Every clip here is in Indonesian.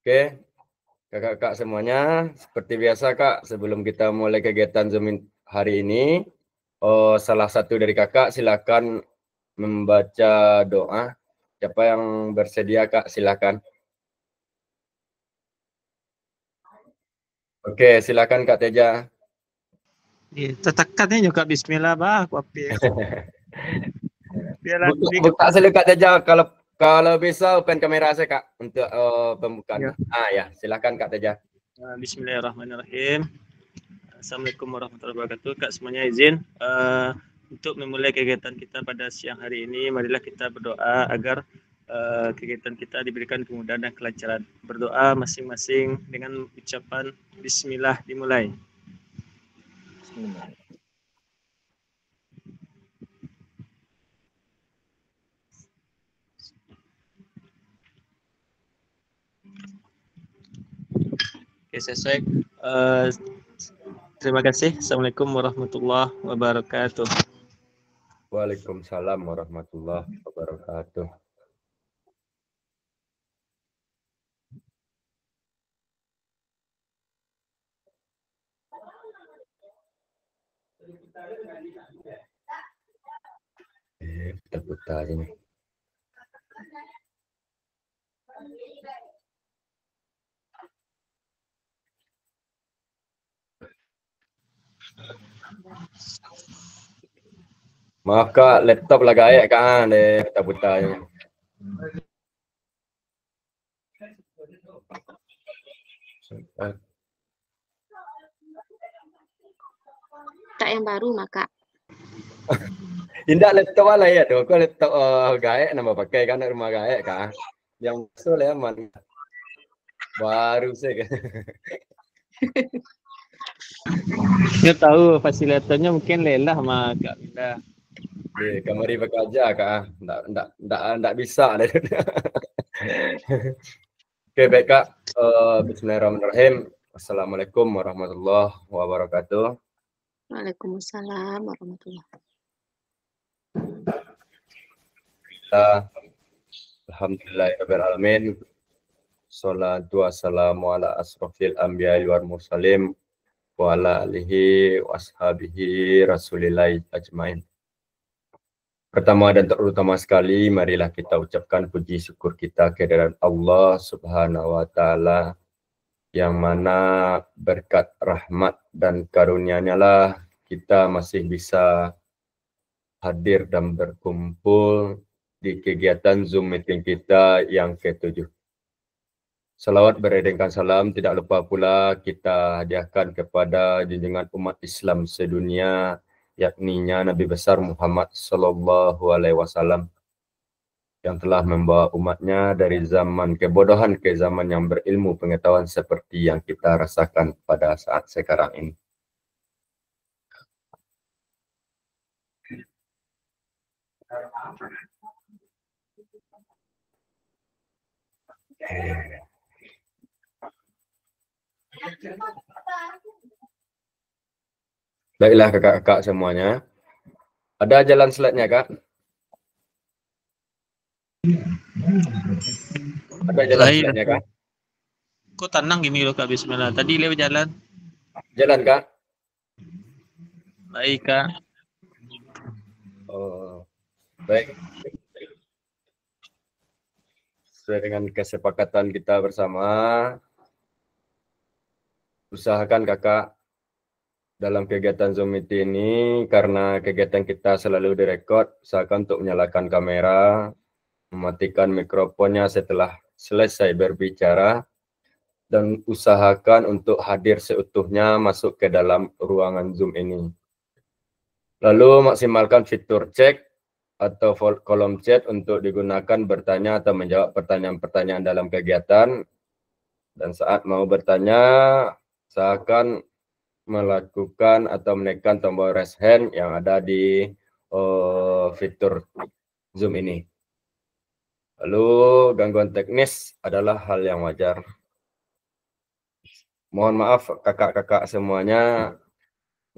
Oke, kakak-kakak semuanya, seperti biasa Kak, sebelum kita mulai kegiatan Zoom hari ini, salah satu dari kakak silakan membaca doa. Siapa yang bersedia Kak, silakan. Oke, silakan Kak Teja. Tetekannya juga Bismillah bah, aku apir. Biarlah Buka selu Kak Teja, kalau bisa open kamera saya Kak untuk pembukaan. Ya. Ya, silakan Kak Teja. Bismillahirrahmanirrahim. Assalamualaikum warahmatullahi wabarakatuh. Kak semuanya izin untuk memulai kegiatan kita pada siang hari ini, marilah kita berdoa agar kegiatan kita diberikan kemudahan dan kelancaran. Berdoa masing-masing dengan ucapan Bismillah dimulai. Bismillah. Oke, selesai. Terima kasih. Assalamualaikum warahmatullahi wabarakatuh. Waalaikumsalam warahmatullahi wabarakatuh. Kita putar ini. Maaf Kak, laptop lah gaek Kak, kita putarnya. Kak yang baru maka. Indah laptop lah ya tuh, kok laptop gaek nama pakai kan rumah gaek Kak. Yang masuk lah aman. Baru sih. Dia tahu fasilitatornya mungkin lelah sama Kak Linda. Kamari bekerja Kak, ndak bisa. Oke baik Kak, Bismillahirrahmanirrahim. Assalamualaikum warahmatullahi wabarakatuh. Waalaikumsalam warahmatullahi wabarakatuh. Alhamdulillahirrahmanirrahim. Salatu wassalamu ala asrofil anbiya wal mursalin wa ala alihi washabihi rasulillahi ajmain. Pertama dan terutama sekali, marilah kita ucapkan puji syukur kita kehadirat Allah Subhanahu wa Ta'ala, yang mana berkat rahmat dan karunia-Nya lah kita masih bisa hadir dan berkumpul di kegiatan Zoom meeting kita yang ke-7. Salawat beredengkan salam tidak lupa pula kita hadiahkan kepada junjungan umat Islam sedunia, yakninya Nabi besar Muhammad Sallallahu Alaihi Wasallam, yang telah membawa umatnya dari zaman kebodohan ke zaman yang berilmu pengetahuan seperti yang kita rasakan pada saat sekarang ini. Baiklah kakak-kakak semuanya. Ada jalan slide-nya Kak? Ada jalan slide-nya Kak? Kok tenang gini loh Kak Bismillah. Tadi lewat jalan. Jalan Kak? Baik Kak. Oh, baik. Sesuai dengan kesepakatan kita bersama, usahakan kakak dalam kegiatan Zoom meeting ini, karena kegiatan kita selalu direkod, usahakan untuk menyalakan kamera, mematikan mikrofonnya setelah selesai berbicara, dan usahakan untuk hadir seutuhnya masuk ke dalam ruangan Zoom ini. Lalu maksimalkan fitur cek atau kolom chat untuk digunakan bertanya atau menjawab pertanyaan-pertanyaan dalam kegiatan. Dan saat mau bertanya, usahakan melakukan atau menekan tombol raise hand yang ada di fitur Zoom ini. Lalu gangguan teknis adalah hal yang wajar. Mohon maaf kakak-kakak semuanya,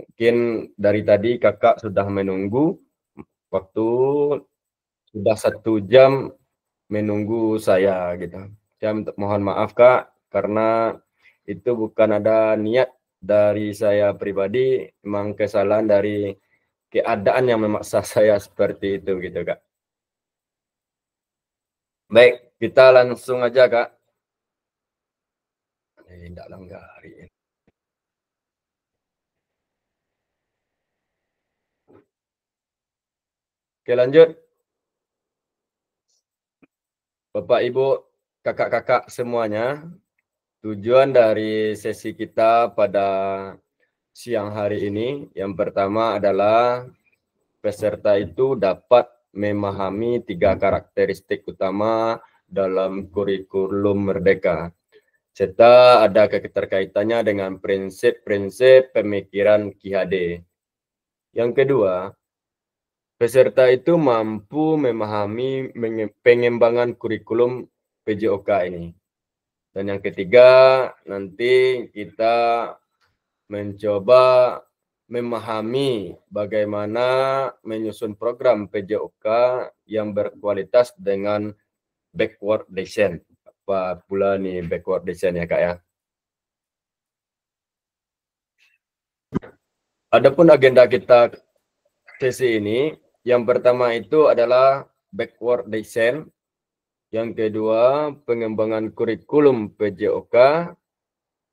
mungkin dari tadi kakak sudah menunggu waktu sudah 1 jam menunggu saya gitu. Saya mohon maaf Kak, karena itu bukan ada niat dari saya pribadi, memang kesalahan dari keadaan yang memaksa saya seperti itu gitu Kak. Baik, kita langsung aja Kak. Tidak langgari. Oke lanjut. Bapak Ibu, kakak-kakak semuanya, tujuan dari sesi kita pada siang hari ini yang pertama adalah peserta itu dapat memahami 3 karakteristik utama dalam kurikulum Merdeka, serta ada keterkaitannya dengan prinsip-prinsip pemikiran Ki Hadi. Yang kedua, peserta itu mampu memahami pengembangan kurikulum PJOK ini. Dan yang ketiga, nanti kita mencoba memahami bagaimana menyusun program PJOK yang berkualitas dengan backward design. Apa pula nih backward design ya Kak ya? Adapun agenda kita sesi ini, yang pertama itu adalah backward design, yang kedua pengembangan kurikulum PJOK,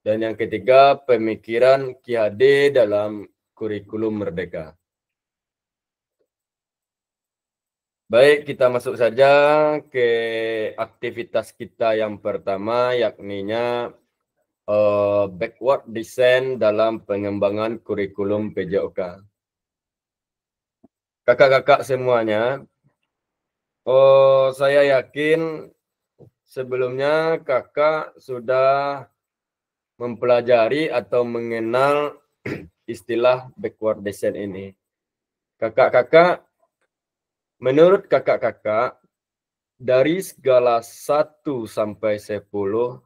dan yang ketiga pemikiran Ki Hadi dalam kurikulum Merdeka. Baik, kita masuk saja ke aktivitas kita yang pertama, yakninya backward design dalam pengembangan kurikulum PJOK. Kakak-kakak semuanya, saya yakin sebelumnya kakak sudah mempelajari atau mengenal istilah backward design ini. Kakak-kakak, menurut kakak-kakak, dari skala 1 sampai 10,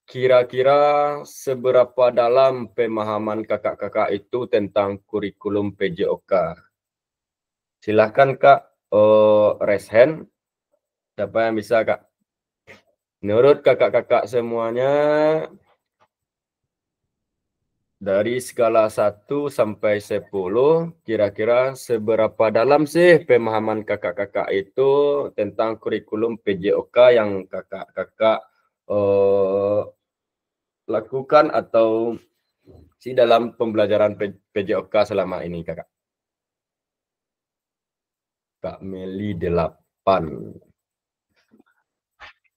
kira-kira seberapa dalam pemahaman kakak-kakak itu tentang kurikulum PJOK? Silahkan Kak, raise hand. Siapa yang bisa Kak? Menurut kakak-kakak semuanya, dari skala 1 sampai 10, kira-kira seberapa dalam sih pemahaman kakak-kakak itu tentang kurikulum PJOK yang kakak-kakak lakukan atau dalam pembelajaran PJOK selama ini kakak? Kak Meli 8.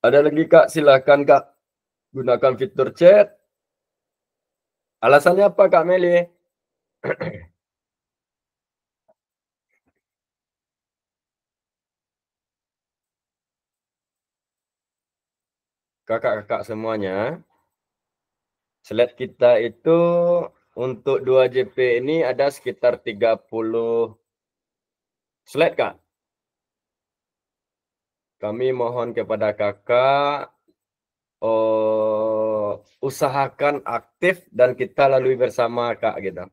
Ada lagi Kak, silakan Kak. Gunakan fitur chat. Alasannya apa Kak Meli? Kakak-kakak semuanya, slide kita itu untuk 2JP ini ada sekitar 30 slide Kak. Kami mohon kepada kakak usahakan aktif dan kita lalui bersama Kak gitu.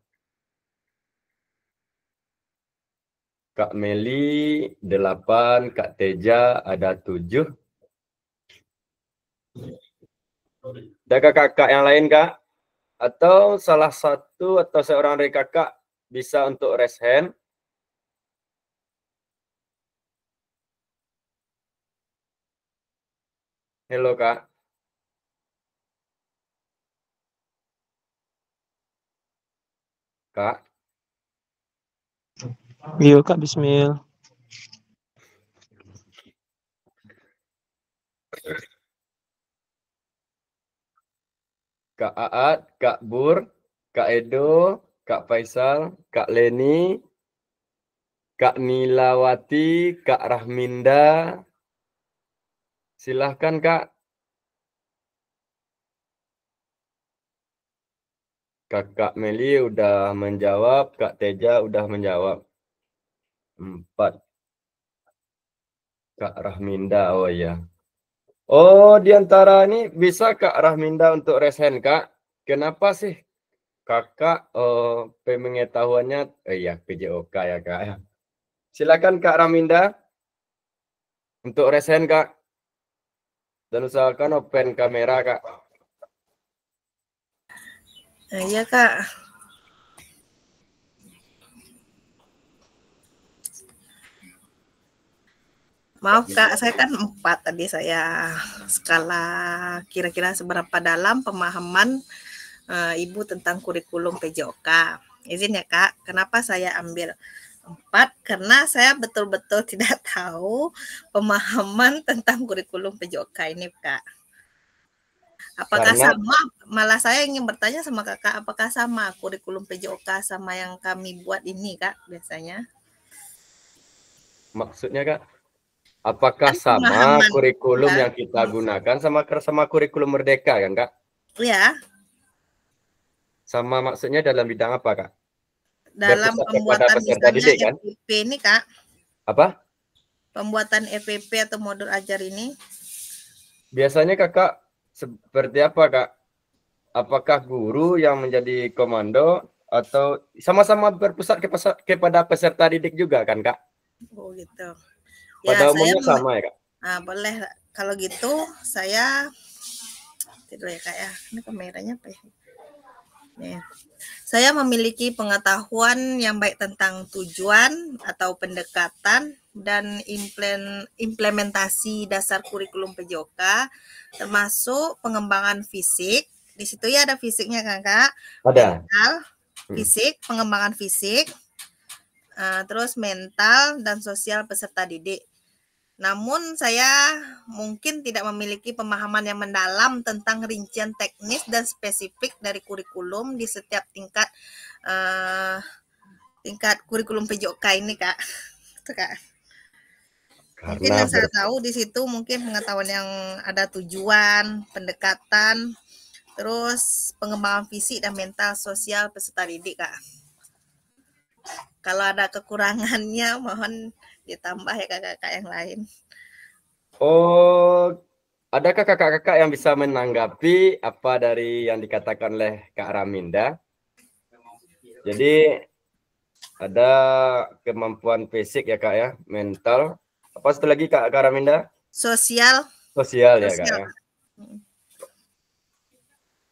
Kak Meli 8, Kak Teja ada 7. Ada kakak yang lain Kak? Atau salah satu atau seorang dari kakak bisa untuk raise hand? Halo Kak. Kak. Iya Kak, Bismil. Kak Aat, Kak Bur, Kak Edo, Kak Faisal, Kak Leni, Kak Nilawati, Kak Rahminda. Silahkan Kak. Kakak Meli udah menjawab, Kak Teja udah menjawab. 4. Kak Rahminda, oh iya. Oh, di antara ini bisa Kak Rahminda untuk raise hand Kak. Kenapa sih Kakak pengetahuannya iya PJOK ya Kak. Silakan Kak Rahminda untuk raise hand Kak. Dan usahakan open kamera Kak. Iya Kak. Maaf Kak, saya kan 4 tadi saya skala kira-kira seberapa dalam pemahaman Ibu tentang kurikulum PJOK. Izin ya Kak, kenapa saya ambil 4? Karena saya betul-betul tidak tahu pemahaman tentang kurikulum PJOK ini Kak. Apakah sama? Malah saya ingin bertanya sama Kakak, apakah sama kurikulum PJOK sama yang kami buat ini Kak biasanya? Maksudnya Kak, apakah Kan sama pemahaman, kurikulum ya. yang kita gunakan sama kurikulum Merdeka kan Kak? Ya, Sama maksudnya dalam bidang apa Kak? dalam Berpusat kepada pembuatan peserta misalnya didik kan? FPP ini Kak, Apa? pembuatan FPP atau modul ajar ini. Biasanya Kakak seperti apa Kak? Apakah guru yang menjadi komando atau sama-sama berpusat kepada peserta didik juga kan Kak? Oh gitu. Pada Ya, umumnya saya sama ya Kak? boleh. Kalau gitu saya tidur ya Kak ya. Ini kameranya apa ya? Nih. Saya memiliki pengetahuan yang baik tentang tujuan atau pendekatan dan implementasi dasar kurikulum PJOK, termasuk pengembangan fisik. Di situ ya ada fisiknya kan Kak? Ada. Mental, fisik, pengembangan fisik, terus mental dan sosial peserta didik. Namun saya mungkin tidak memiliki pemahaman yang mendalam tentang rincian teknis dan spesifik dari kurikulum di setiap tingkat kurikulum PJOK ini Kak. Itu Kak. Mungkin yang saya tahu di situ mungkin pengetahuan yang ada tujuan, pendekatan, terus pengembangan fisik dan mental sosial peserta didik Kak. Kalau ada kekurangannya mohon ditambah ya kakak-kakak yang lain. Oh, adakah kakak-kakak yang bisa menanggapi apa dari yang dikatakan oleh Kak Raminda? Jadi ada kemampuan fisik ya Kak ya, mental. Apa satu lagi Kak Raminda? Sosial ya Kak ya.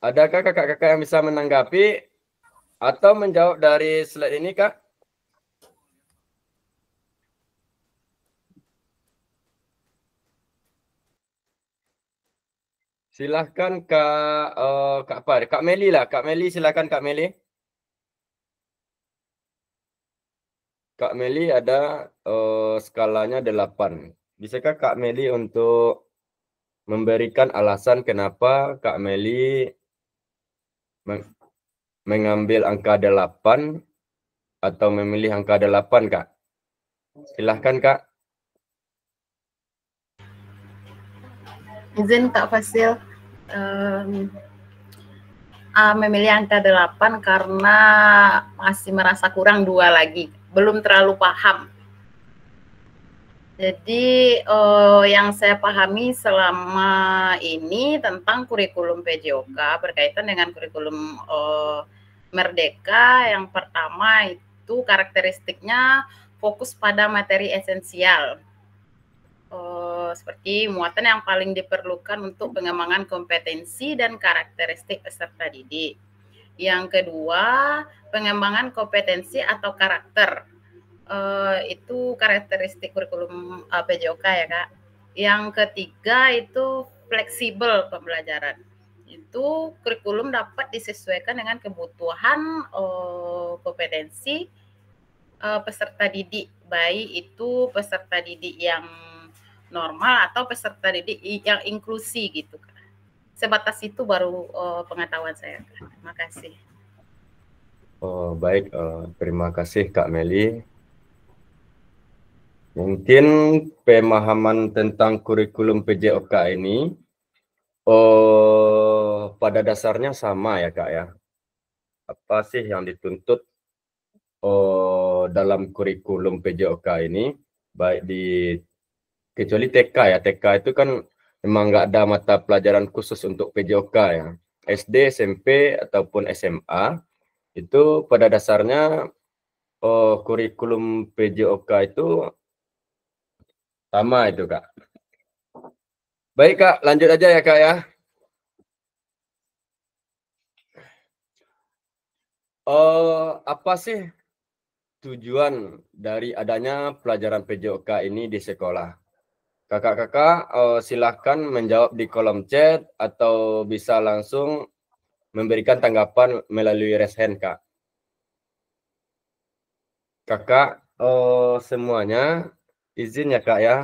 Adakah kakak-kakak yang bisa menanggapi atau menjawab dari slide ini Kak? Silahkan Kak Meli lah. Kak Meli silahkan Kak Meli. Kak Meli ada skalanya 8. Bisakah Kak Meli untuk memberikan alasan kenapa Kak Meli mengambil angka 8 atau memilih angka 8 Kak? Silahkan Kak. Izin Kak Fasil, memilih angka 8 karena masih merasa kurang 2 lagi, belum terlalu paham. Jadi yang saya pahami selama ini tentang kurikulum PJOK berkaitan dengan kurikulum Merdeka, yang pertama itu karakteristiknya fokus pada materi esensial. Seperti muatan yang paling diperlukan untuk pengembangan kompetensi dan karakteristik peserta didik. Yang kedua, pengembangan kompetensi atau karakter. Itu karakteristik kurikulum PJOK ya Kak. Yang ketiga itu fleksibel pembelajaran. Itu kurikulum dapat disesuaikan dengan kebutuhan kompetensi peserta didik, baik itu peserta didik yang normal atau peserta didik yang inklusi gitu Kak. Sebatas itu baru pengetahuan saya Kak. Terima kasih. Oh, baik, terima kasih Kak Meli. Mungkin pemahaman tentang kurikulum PJOK ini pada dasarnya sama ya Kak ya. Apa sih yang dituntut dalam kurikulum PJOK ini, baik di kecuali TK ya. TK itu kan memang nggak ada mata pelajaran khusus untuk PJOK ya. SD, SMP ataupun SMA itu pada dasarnya kurikulum PJOK itu sama itu Kak. Baik Kak, lanjut aja ya Kak ya. Apa sih tujuan dari adanya pelajaran PJOK ini di sekolah? Kakak-kakak silahkan menjawab di kolom chat atau bisa langsung memberikan tanggapan melalui raise hand, Kak. Kakak semuanya izin ya, Kak ya.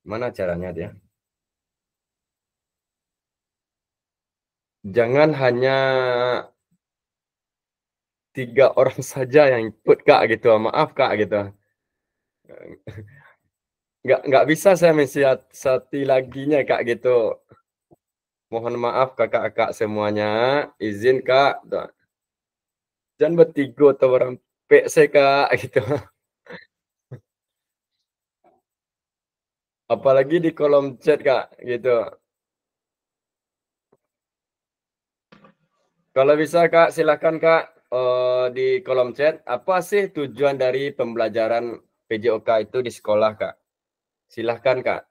Mana caranya dia? Jangan hanya 3 orang saja yang ikut, Kak, gitu. Maaf, Kak, gitu. Nggak bisa saya mensiasati laginya, Kak, gitu. Mohon maaf kakak-kakak semuanya, izin, Kak. Jangan bertiga atau orang PC, Kak, gitu. Apalagi di kolom chat, Kak, gitu. Kalau bisa, Kak, silakan, Kak, di kolom chat. Apa sih tujuan dari pembelajaran PJOK itu di sekolah, Kak? Silahkan, Kak.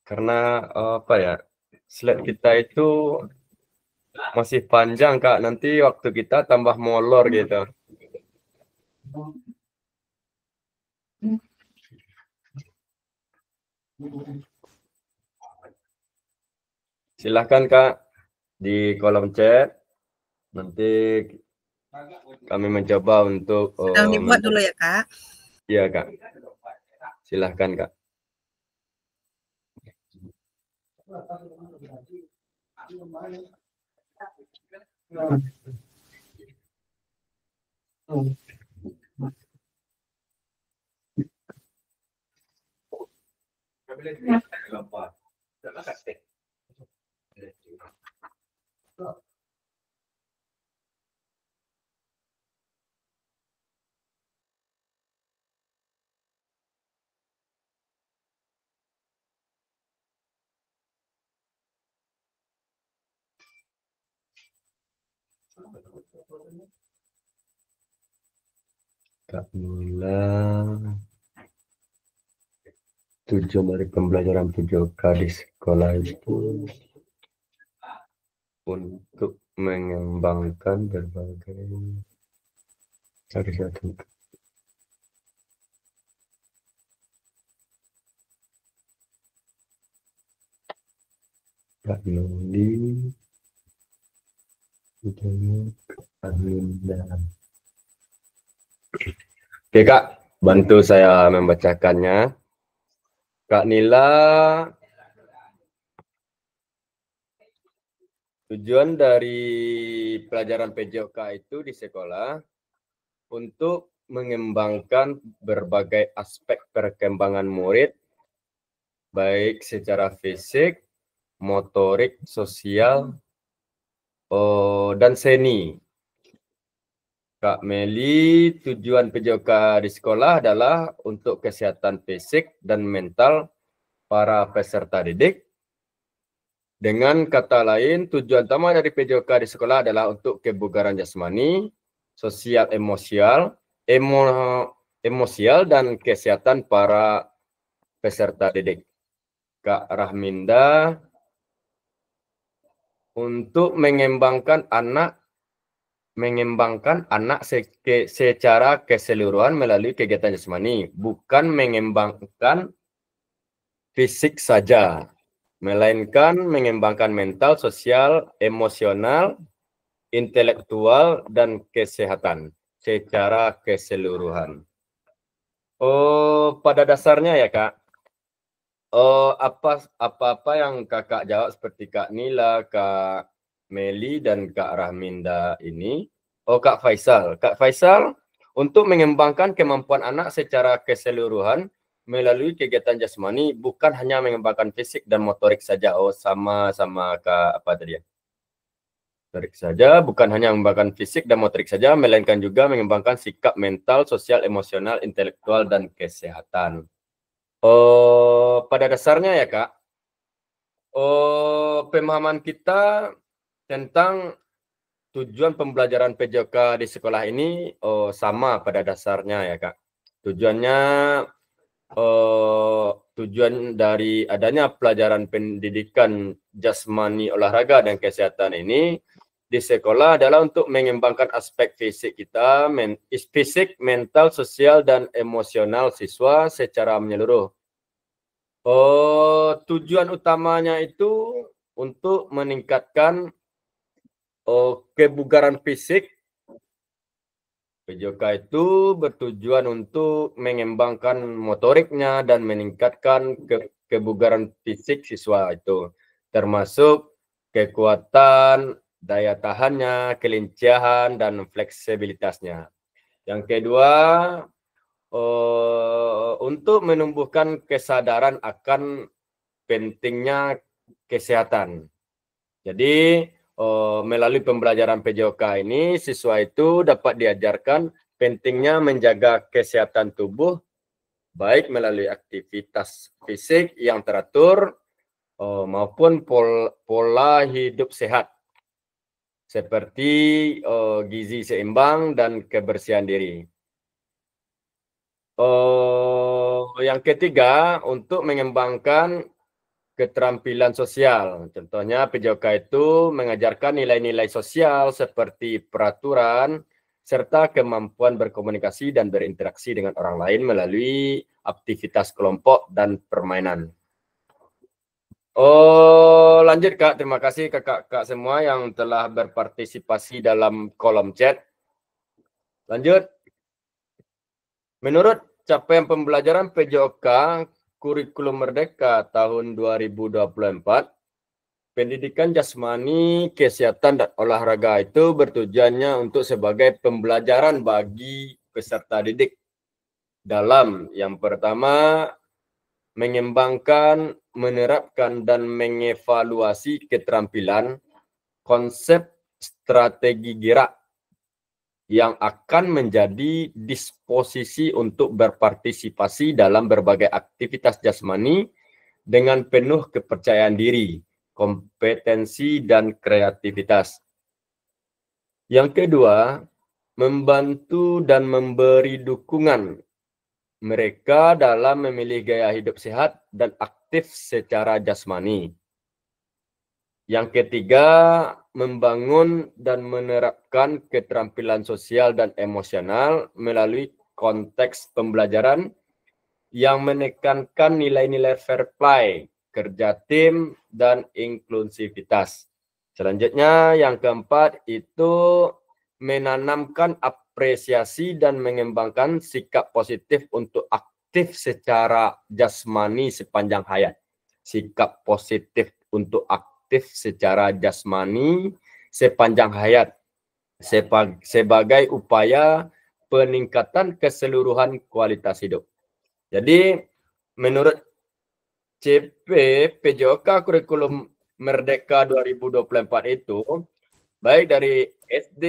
Karena apa ya, slide kita itu masih panjang, Kak. Nanti waktu kita tambah molor gitu. Silahkan, Kak, di kolom chat. Nanti kami mencoba untuk Sedang dibuat dulu ya, Kak. Iya, Kak. Silahkan, Kak. Kak Nila, tujuan dari pembelajaran PJOK di sekolah itu untuk mengembangkan berbagai dari satu. Kak Nuli, Oke, Kak, bantu saya membacakannya. Kak Nila, tujuan dari pelajaran PJOK itu di sekolah untuk mengembangkan berbagai aspek perkembangan murid, baik secara fisik, motorik, sosial, dan seni. Kak Meli, tujuan PJOK di sekolah adalah untuk kesehatan fisik dan mental para peserta didik. Dengan kata lain, tujuan utama dari PJOK di sekolah adalah untuk kebugaran jasmani, sosial emosial dan kesehatan para peserta didik. Kak Rahminda, untuk mengembangkan anak secara keseluruhan melalui kegiatan jasmani, bukan mengembangkan fisik saja, melainkan mengembangkan mental, sosial, emosional, intelektual, dan kesehatan secara keseluruhan. Pada dasarnya ya, Kak, apa-apa yang kakak jawab seperti Kak Nila, Kak Meli, dan Kak Rahminda ini. Kak Faisal, untuk mengembangkan kemampuan anak secara keseluruhan melalui kegiatan jasmani, bukan hanya mengembangkan fisik dan motorik saja. Sama Kak apa tadi ya? Motorik saja, bukan hanya mengembangkan fisik dan motorik saja, melainkan juga mengembangkan sikap mental, sosial, emosional, intelektual, dan kesehatan. Pada dasarnya ya, Kak, pemahaman kita tentang tujuan pembelajaran PJOK di sekolah ini sama pada dasarnya ya, Kak. Tujuannya tujuan dari adanya pelajaran pendidikan jasmani, olahraga, dan kesehatan ini di sekolah adalah untuk mengembangkan aspek fisik kita, fisik, mental, sosial, dan emosional siswa secara menyeluruh. Tujuan utamanya itu untuk meningkatkan kebugaran fisik. PJOK itu bertujuan untuk mengembangkan motoriknya dan meningkatkan kebugaran fisik siswa itu, termasuk kekuatan, daya tahannya, kelincahan, dan fleksibilitasnya. Yang kedua, untuk menumbuhkan kesadaran akan pentingnya kesehatan. Jadi, melalui pembelajaran PJOK ini, siswa itu dapat diajarkan pentingnya menjaga kesehatan tubuh, baik melalui aktivitas fisik yang teratur maupun pola hidup sehat, seperti gizi seimbang dan kebersihan diri. Yang ketiga, untuk mengembangkan keterampilan sosial. Contohnya PJOK itu mengajarkan nilai-nilai sosial seperti peraturan serta kemampuan berkomunikasi dan berinteraksi dengan orang lain melalui aktivitas kelompok dan permainan. Lanjut Kak, terima kasih kakak-kakak semua yang telah berpartisipasi dalam kolom chat. Lanjut. Menurut capaian pembelajaran PJOK Kurikulum Merdeka tahun 2024, pendidikan jasmani, kesehatan, dan olahraga itu bertujuannya untuk sebagai pembelajaran bagi peserta didik dalam yang pertama, mengembangkan, menerapkan, dan mengevaluasi keterampilan, konsep, strategi gerak yang akan menjadi disposisi untuk berpartisipasi dalam berbagai aktivitas jasmani dengan penuh kepercayaan diri, kompetensi, dan kreativitas. Yang kedua, membantu dan memberi dukungan mereka dalam memilih gaya hidup sehat dan aktif secara jasmani. Yang ketiga, membangun dan menerapkan keterampilan sosial dan emosional melalui konteks pembelajaran yang menekankan nilai-nilai fair play, kerja tim, dan inklusivitas. Selanjutnya, yang keempat itu menanamkan apresiasi dan mengembangkan sikap positif untuk aktif secara jasmani sepanjang hayat. Sikap positif untuk aktif secara jasmani sepanjang hayat sebagai upaya peningkatan keseluruhan kualitas hidup. Jadi, menurut CP PJOK Kurikulum Merdeka 2024 itu, baik dari SD,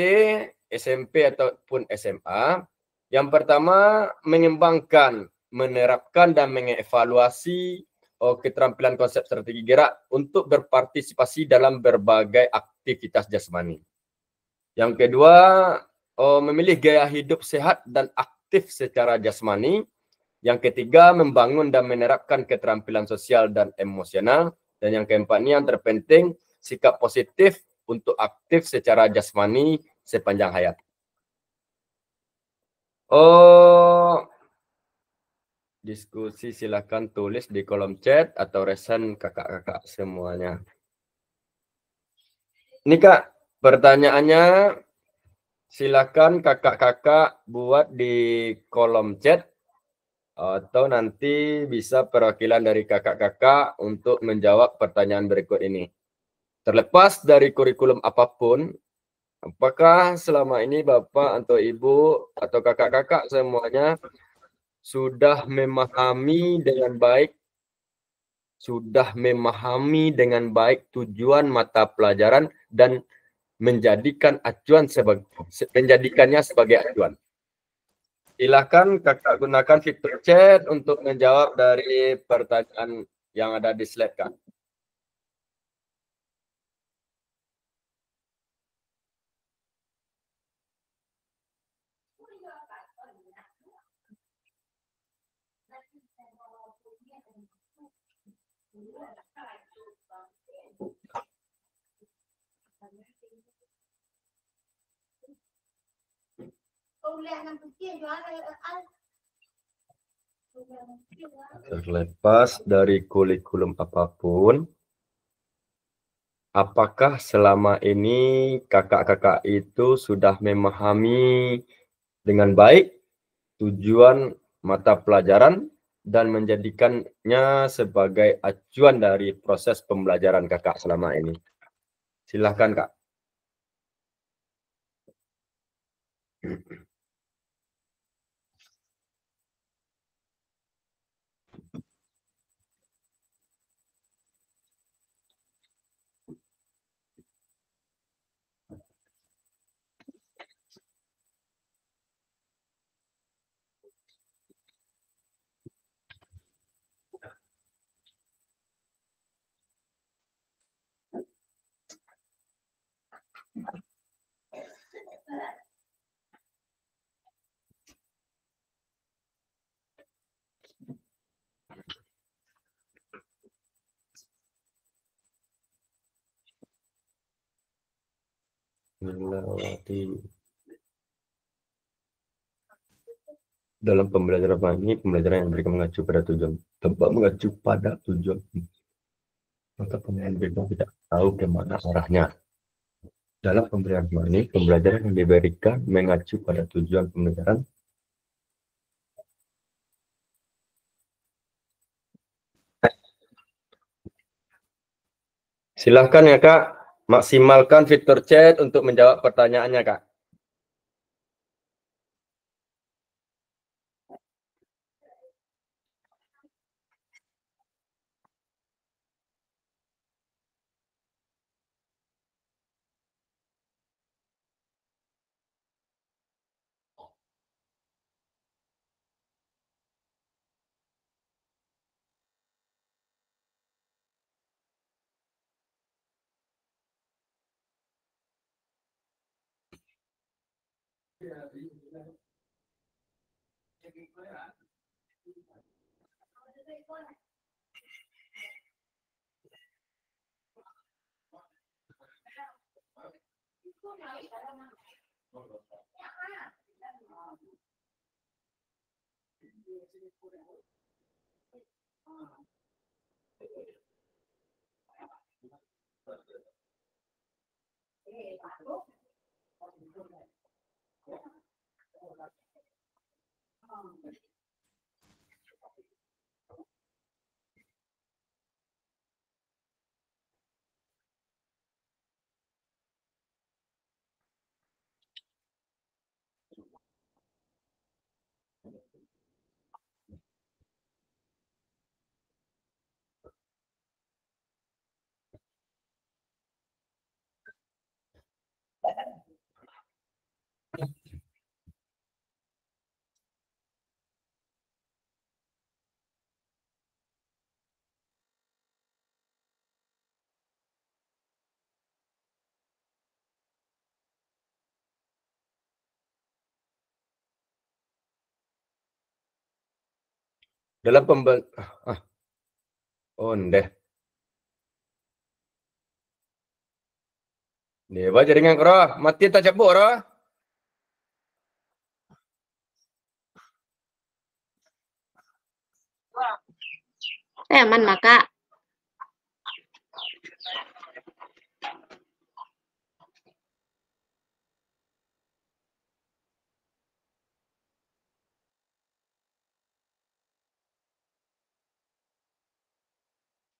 SMP, ataupun SMA, yang pertama mengembangkan, menerapkan, dan mengevaluasi keterampilan konsep strategi gerak untuk berpartisipasi dalam berbagai aktivitas jasmani. Yang kedua, memilih gaya hidup sehat dan aktif secara jasmani. Yang ketiga, membangun dan menerapkan keterampilan sosial dan emosional. Dan yang keempat ini yang terpenting, sikap positif untuk aktif secara jasmani sepanjang hayat. Diskusi silakan tulis di kolom chat atau resen kakak-kakak semuanya. Ini Kak, pertanyaannya silakan kakak-kakak buat di kolom chat atau nanti bisa perwakilan dari kakak-kakak untuk menjawab pertanyaan berikut ini. Terlepas dari kurikulum apapun, apakah selama ini Bapak atau Ibu atau kakak-kakak semuanya sudah memahami dengan baik tujuan mata pelajaran dan menjadikannya sebagai acuan? Silakan kakak gunakan fitur chat untuk menjawab dari pertanyaan yang ada di slide Kak. Terlepas dari kurikulum apapun, apakah selama ini kakak-kakak itu sudah memahami dengan baik tujuan mata pelajaran dan menjadikannya sebagai acuan dari proses pembelajaran kakak selama ini? Silahkan, Kak. Dalam pembelajaran ini, pembelajaran yang mereka mengacu pada tujuan, tempat mengacu pada tujuan, maka pembelajaran tidak tahu kemana arahnya. Dalam pembelajaran ini, pembelajaran yang diberikan mengacu pada tujuan pembelajaran. Silahkan ya, Kak, maksimalkan fitur chat untuk menjawab pertanyaannya, Kak. Dalam pembelajaran, oh ndeh, dewa jaringan kro, mati tak cabut kro. Aman maka.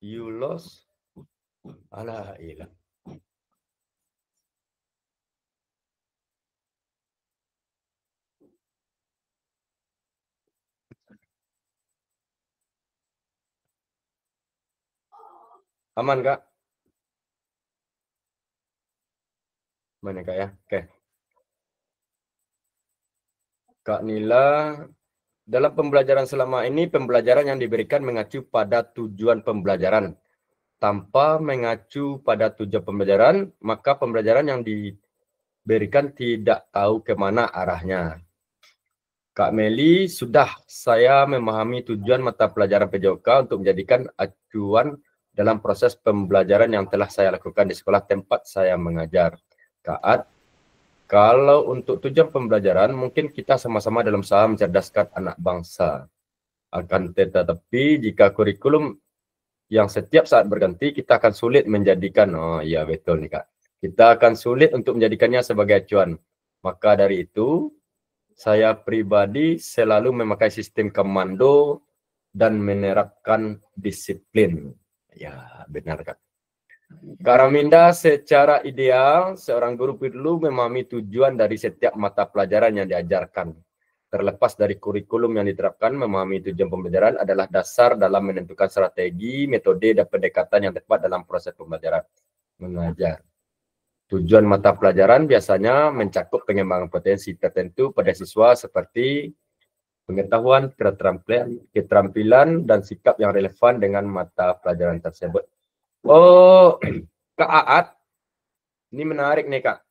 You lost. Alah, ilah. Aman, Kak? Mana, Kak, ya? Oke. Kak Nila, dalam pembelajaran selama ini, pembelajaran yang diberikan mengacu pada tujuan pembelajaran. Tanpa mengacu pada tujuan pembelajaran, maka pembelajaran yang diberikan tidak tahu kemana arahnya. Kak Meli, sudah saya memahami tujuan mata pelajaran PJOK untuk menjadikan acuan dalam proses pembelajaran yang telah saya lakukan di sekolah tempat saya mengajar. Kak Ad, kalau untuk tujuan pembelajaran, mungkin kita sama-sama dalam usaha mencerdaskan anak bangsa. Akan tetapi jika kurikulum yang setiap saat berganti, kita akan sulit menjadikan, oh iya betul nih Kak, kita akan sulit untuk menjadikannya sebagai acuan. Maka dari itu, saya pribadi selalu memakai sistem komando dan menerapkan disiplin. Ya, benar Kak. Kak Raminda, secara ideal, seorang guru perlu memahami tujuan dari setiap mata pelajaran yang diajarkan. Terlepas dari kurikulum yang diterapkan, memahami tujuan pembelajaran adalah dasar dalam menentukan strategi, metode, dan pendekatan yang tepat dalam proses pembelajaran mengajar. Tujuan mata pelajaran biasanya mencakup pengembangan potensi tertentu pada siswa seperti pengetahuan, keterampilan, dan sikap yang relevan dengan mata pelajaran tersebut. Oh, Kak Aat, ini menarik nih Kak.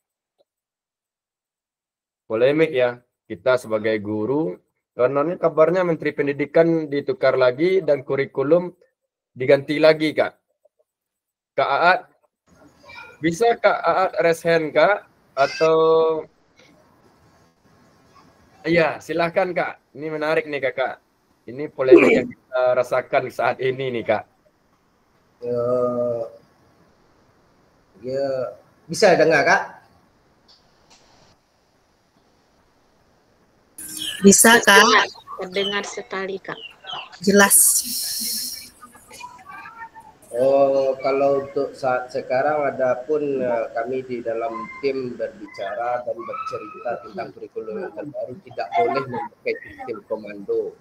Polemik ya, kita sebagai guru, karena ini kabarnya Menteri Pendidikan ditukar lagi dan kurikulum diganti lagi Kak. Kak Aat, bisa Kak Aat raise hand Kak? Atau iya, silahkan Kak. Ini menarik nih Kakak. Ini polemik yang kita rasakan saat ini nih Kak. Ya, bisa dengar Kak? Bisa Kak, Terdengar sekali Kak. jelas. Oh, kalau untuk saat sekarang adapun kami di dalam tim berbicara dan bercerita tentang kurikulum yang terbaru tidak boleh memakai sistem komando.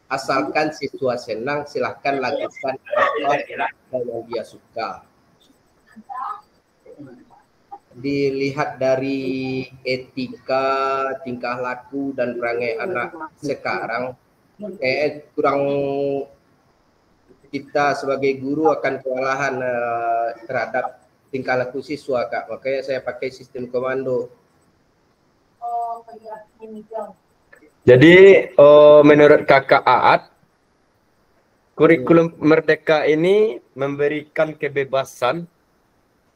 Asalkan siswa senang, silahkan lakukan apa yang dia suka. Dilihat dari etika, tingkah laku dan perangai anak sekarang, kurang kita sebagai guru akan kewalahan terhadap tingkah laku siswa Kak. Makanya saya pakai sistem komando. Jadi menurut Kakak Aat, kurikulum Merdeka ini memberikan kebebasan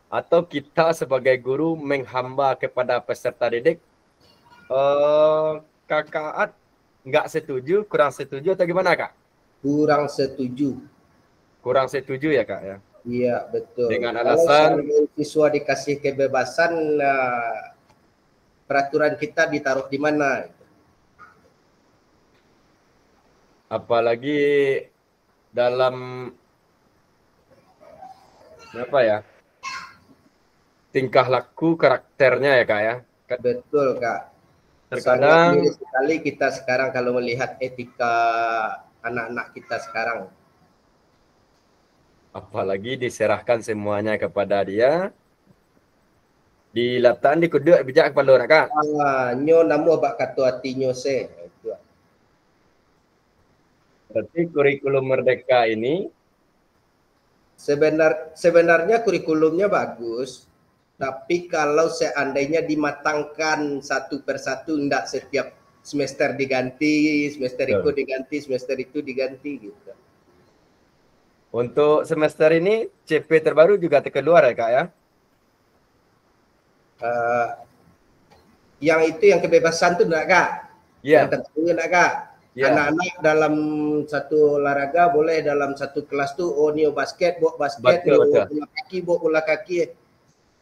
atau kita sebagai guru menghamba kepada peserta didik? Kakak Aat nggak setuju, kurang setuju atau gimana Kak? Kurang setuju. Kurang setuju ya Kak ya? Iya betul. Dengan alasan kalau siswa dikasih kebebasan, peraturan kita ditaruh di mana? Apalagi dalam apa ya? Tingkah laku karakternya ya Kak ya? Betul Kak. Terkadang sangat sekali kita sekarang kalau melihat etika anak-anak kita sekarang. Apalagi diserahkan semuanya kepada dia. Dilatan di kuduk bijak kepala nak Kak. Nyo namo bak kata hati nyo se. Itu. Berarti kurikulum Merdeka ini sebenarnya kurikulumnya bagus, tapi kalau seandainya dimatangkan satu persatu, enggak setiap semester diganti, semester itu diganti, semester itu diganti gitu. Untuk semester ini CP terbaru juga terkeluar ya Kak ya? Yang itu yang kebebasan tuh enggak Kak? Iya. Yang tertentu enggak Kak? Anak-anak dalam satu olahraga boleh dalam satu kelas tuh neo basket, bawa basket, bola kaki.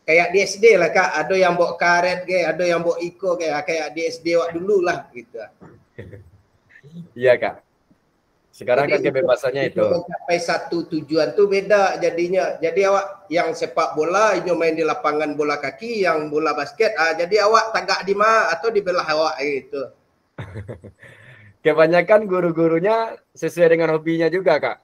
Kayak di SD lah Kak, ada yang bawa karet ada yang bawa iko kayak di SD waktu dulu lah gitu. Iya Kak. Sekarang kan kebebasannya itu. Mencapai satu tujuan tuh beda jadinya. Jadi awak yang sepak bola, ini main di lapangan bola kaki, yang bola basket, jadi awak tagak di mana atau di belah awak gitu. Kebanyakan guru-gurunya sesuai dengan hobinya juga Kak.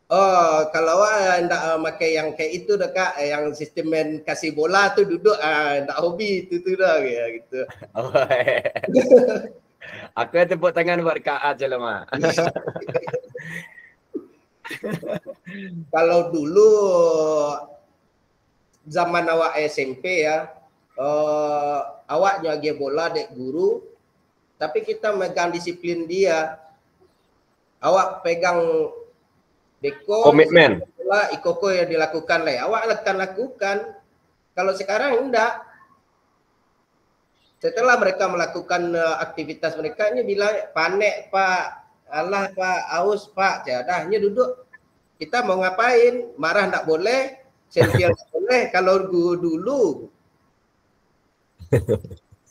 Oh, kalau awak ndak pakai yang kayak itu dah Kak, yang sistem main kasih bola tuh duduk, ndak hobi itu dah gitu. Oh, aku yang tepuk tangan buat Kak aja lah mak. Kalau dulu zaman awak SMP ya, awak nyagi bola dek guru, tapi kita megang disiplin dia. Awak pegang deko, Komitmen. lah ikoko yang dilakukan lah. Awak akan lakukan. Kalau sekarang enggak. Setelah mereka melakukan aktivitas mereka, ini bilang panik Pak, alah Pak, aus Pak, jadahnya duduk. Kita mau ngapain? Marah enggak boleh, selfie enggak boleh. Kalau dulu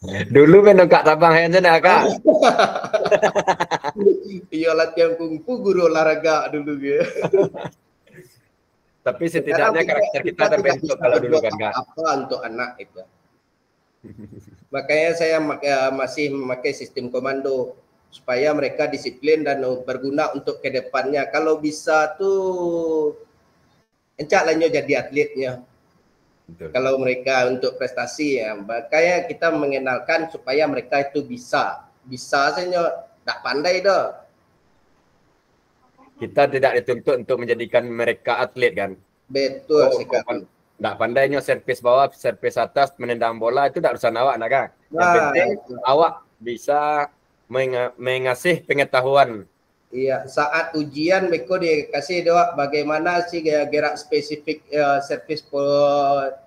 Dulu memang Kak Tabang yang sana Kak. iya latihan kungfu guru olahraga dulu ya. Tapi setidaknya karakter kita terbentuk kalau dulu kan Kak. Apa untuk anak itu. Makanya saya masih memakai sistem komando supaya mereka disiplin dan berguna untuk kedepannya. Kalau bisa tuh encak lanjut jadi atletnya. Betul. Kalau mereka untuk prestasi ya, makanya kita mengenalkan supaya mereka itu bisa saja, tak pandai dah. Kita tidak dituntut untuk menjadikan mereka atlet kan. Betul sekali. Tak pandainya servis bawah, servis atas, menendang bola itu tak urusan awak nak kan. Yang penting awak bisa mengasih pengetahuan. Iya, saat ujian Beko dikasih doa bagaimana sih gerak spesifik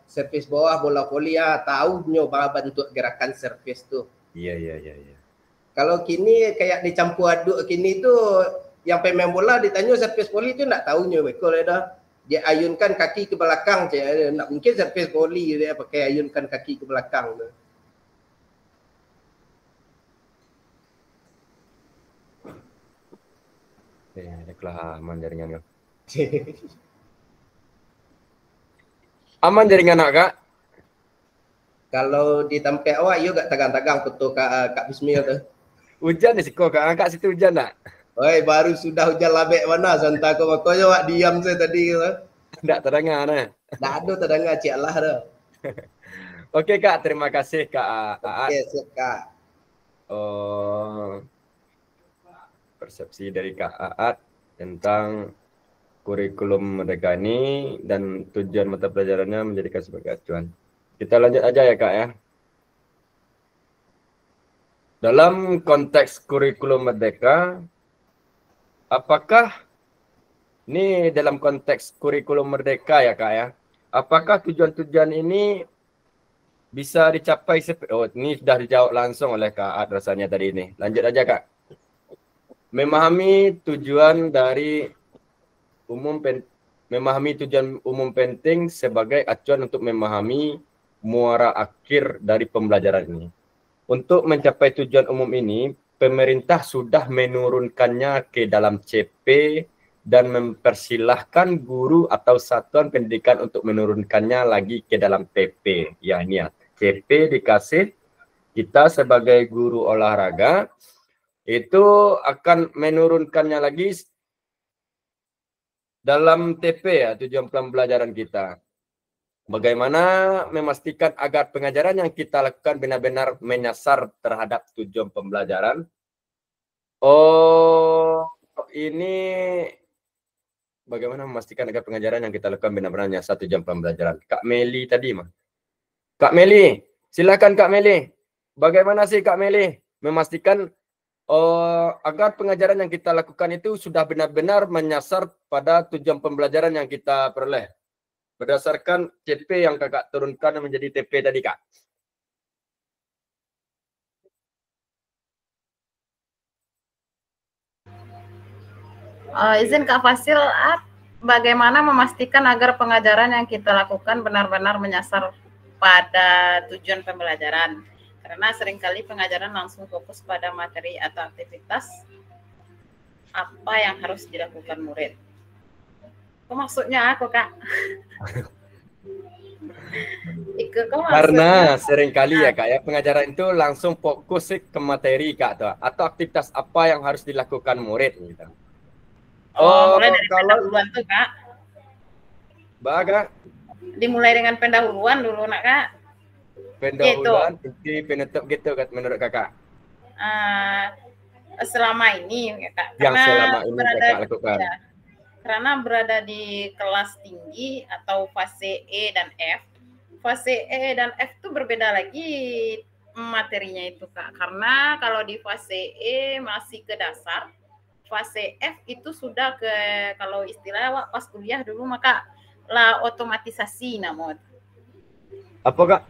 servis bawah bola voli ya, tahu nyoba bentuk gerakan servis tuh. Iya. Kalau kini kayak dicampur aduk kini tuh yang pemain bola ditanya servis voli itu enggak tahunya Beko dah. Dia ayunkan kaki ke belakang je, nak mungkin servis voli dia pakai ayunkan kaki ke belakang tuh. Deklah aman jaringan. Aman jaringan nak Kak? Kalau di tempat awak you gak tagang-tagang foto Kak Bismil tu. Hujan di siko Kak situ hujan tak? Oi, baru sudah hujan labek mana santai kau makanya awak diam saya tadi tu. Tak terdengar nah. Tak ada terdengar cik Allah dah. Okey Kak, terima kasih Kak Aat. Okey, siap Kak. Persepsi dari Kak Aat tentang kurikulum Merdeka ini dan tujuan mata pelajarannya menjadikan sebagai acuan. Kita lanjut aja ya Kak ya. Dalam konteks kurikulum Merdeka, apakah ini dalam konteks kurikulum Merdeka ya Kak ya, apakah tujuan-tujuan ini bisa dicapai? Oh, ini sudah dijawab langsung oleh Kak Aat rasanya tadi ini. Lanjut aja Kak. Memahami tujuan umum penting sebagai acuan untuk memahami muara akhir dari pembelajaran ini. Untuk mencapai tujuan umum ini, pemerintah sudah menurunkannya ke dalam CP dan mempersilahkan guru atau satuan pendidikan untuk menurunkannya lagi ke dalam PP. Ya, ini ya. CP dikasih, kita sebagai guru olahraga itu akan menurunkannya lagi dalam TP ya, tujuan pembelajaran kita. Bagaimana memastikan agar pengajaran yang kita lakukan benar-benar menyasar terhadap tujuan pembelajaran? Oh, ini bagaimana memastikan agar pengajaran yang kita lakukan benar-benar menyasar tujuan pembelajaran? Kak Meli tadi mah. Kak Meli, silakan Kak Meli. Bagaimana sih Kak Meli memastikan agar pengajaran yang kita lakukan itu sudah benar-benar menyasar pada tujuan pembelajaran yang kita peroleh berdasarkan CP yang Kakak turunkan menjadi TP tadi Kak? Izin Kak Fasil, bagaimana memastikan agar pengajaran yang kita lakukan benar-benar menyasar pada tujuan pembelajaran? Karena seringkali pengajaran langsung fokus pada materi atau aktivitas apa yang harus dilakukan murid. Apa maksudnya aku Kak? Karena seringkali ya Kak ya, pengajaran itu langsung fokus ke materi Kak atau aktivitas apa yang harus dilakukan murid gitu. Mulai dari pendahuluan tuh Kak. Baga. Dimulai dengan pendahuluan dulu nak Kak. Pendahuluan, inti penutup gitu Kak menurut Kakak. Selama ini Kak. Yang selama ini Kakak lakukan. Ya, karena berada di kelas tinggi atau fase E dan F. Fase E dan F itu berbeda lagi materinya itu Kak. Karena kalau di fase E masih ke dasar, fase F itu sudah ke, kalau istilah pas kuliah dulu maka lah otomatisasi namanya. Apa Kak?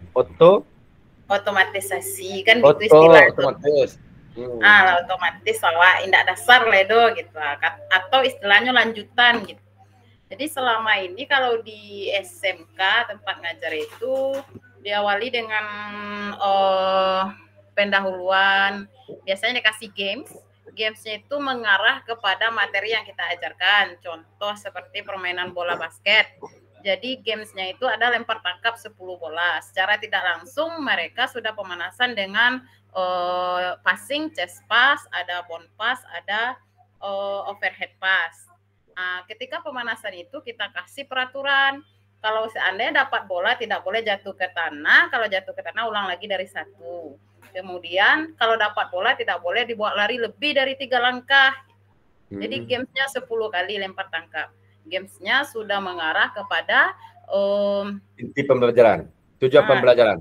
Otomatisasi kan gitu istilah itu. Otomatis. Lah otomatis awak indak dasar ledo gitu, atau istilahnya lanjutan gitu. Jadi selama ini kalau di SMK tempat ngajar itu diawali dengan pendahuluan, biasanya dikasih games. Gamesnya itu mengarah kepada materi yang kita ajarkan. Contoh seperti permainan bola basket. Jadi gamesnya itu ada lempar tangkap 10 bola. Secara tidak langsung mereka sudah pemanasan dengan passing, chest pass, ada bound pass, ada overhead pass. Nah, ketika pemanasan itu kita kasih peraturan. Kalau seandainya dapat bola tidak boleh jatuh ke tanah. Kalau jatuh ke tanah ulang lagi dari 1. Kemudian kalau dapat bola tidak boleh dibawa lari lebih dari 3 langkah. Jadi gamesnya 10 kali lempar tangkap. Gamesnya sudah mengarah kepada inti pembelajaran, tujuan pembelajaran.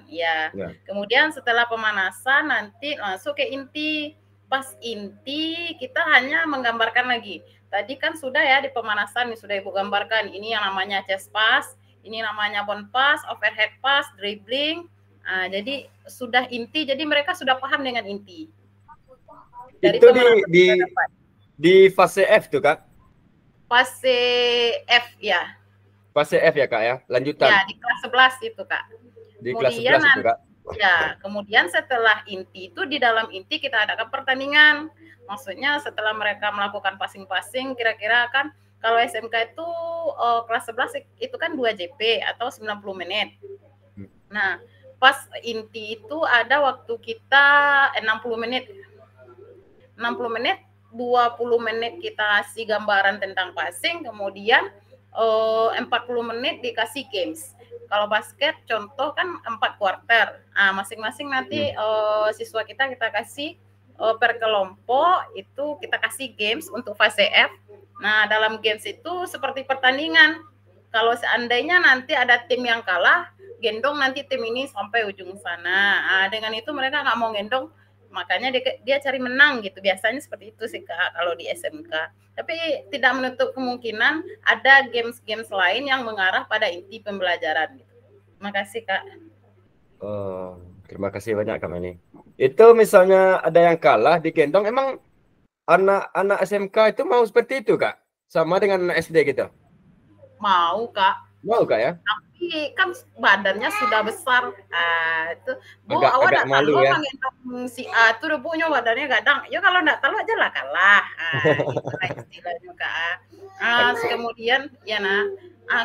Ya. Kemudian setelah pemanasan nanti masuk ke inti. Pas inti kita hanya menggambarkan lagi. Tadi kan sudah ya di pemanasan sudah Ibu gambarkan. Ini yang namanya chest pass, ini namanya bound pass, overhead pass, dribbling. Jadi sudah inti. Jadi mereka sudah paham dengan inti. Dari itu di fase F tuh Kak? Fase F ya. Fase F ya Kak ya, lanjutan. Ya, di kelas 11 itu Kak. Di kelas 11 itu Kak. Ya, kemudian setelah inti itu di dalam inti kita adakan pertandingan. Maksudnya setelah mereka melakukan passing-passing, kira-kira kan kalau SMK itu kelas 11 itu kan 2 JP atau 90 menit. Nah, pas inti itu ada waktu kita 60 menit. 60 menit, 20 menit kita kasih gambaran tentang passing, kemudian 40 menit dikasih games. Kalau basket contoh kan 4 kuarter. Masing-masing nanti siswa kita kasih per kelompok itu kita kasih games untuk fase F. Nah, dalam games itu seperti pertandingan. Kalau seandainya nanti ada tim yang kalah, gendong nanti tim ini sampai ujung sana. Dengan itu mereka nggak mau gendong, makanya dia cari menang gitu. Biasanya seperti itu sih Kak kalau di SMK. Tapi tidak menutup kemungkinan ada games-games lain yang mengarah pada inti pembelajaran gitu. Terima kasih Kak. Terima kasih banyak Kak Meni. Itu misalnya ada yang kalah digendong, emang anak-anak SMK itu mau seperti itu Kak? Sama dengan SD gitu? Mau Kak. Mau Kak ya? Tapi kan badannya sudah besar. Itu Bu agak malu ya. Si A itu udah punya badannya gadang. Ya kalau enggak tahu aja lah kalah. Itulah istilahnya Kak. Kemudian ya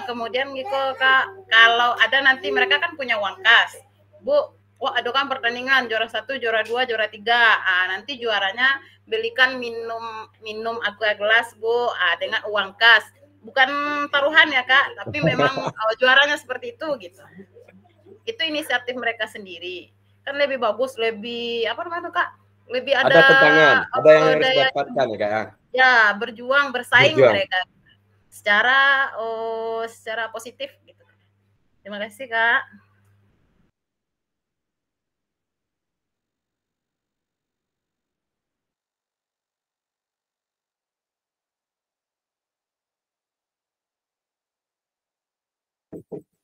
kemudian gitu Kak, kalau ada nanti mereka kan punya uang kas. Bu, ada kan pertandingan juara 1, juara 2, juara 3. Nanti juaranya belikan minum aqua gelas Bu, dengan uang kas. Bukan taruhan ya Kak, tapi memang juaranya seperti itu gitu. Itu inisiatif mereka sendiri. Kan lebih bagus, lebih apa namanya Kak? Lebih ada tentangan, ada yang harus didapatkan ya Kak ya. Ya, berjuang, bersaing mereka secara positif gitu. Terima kasih Kak.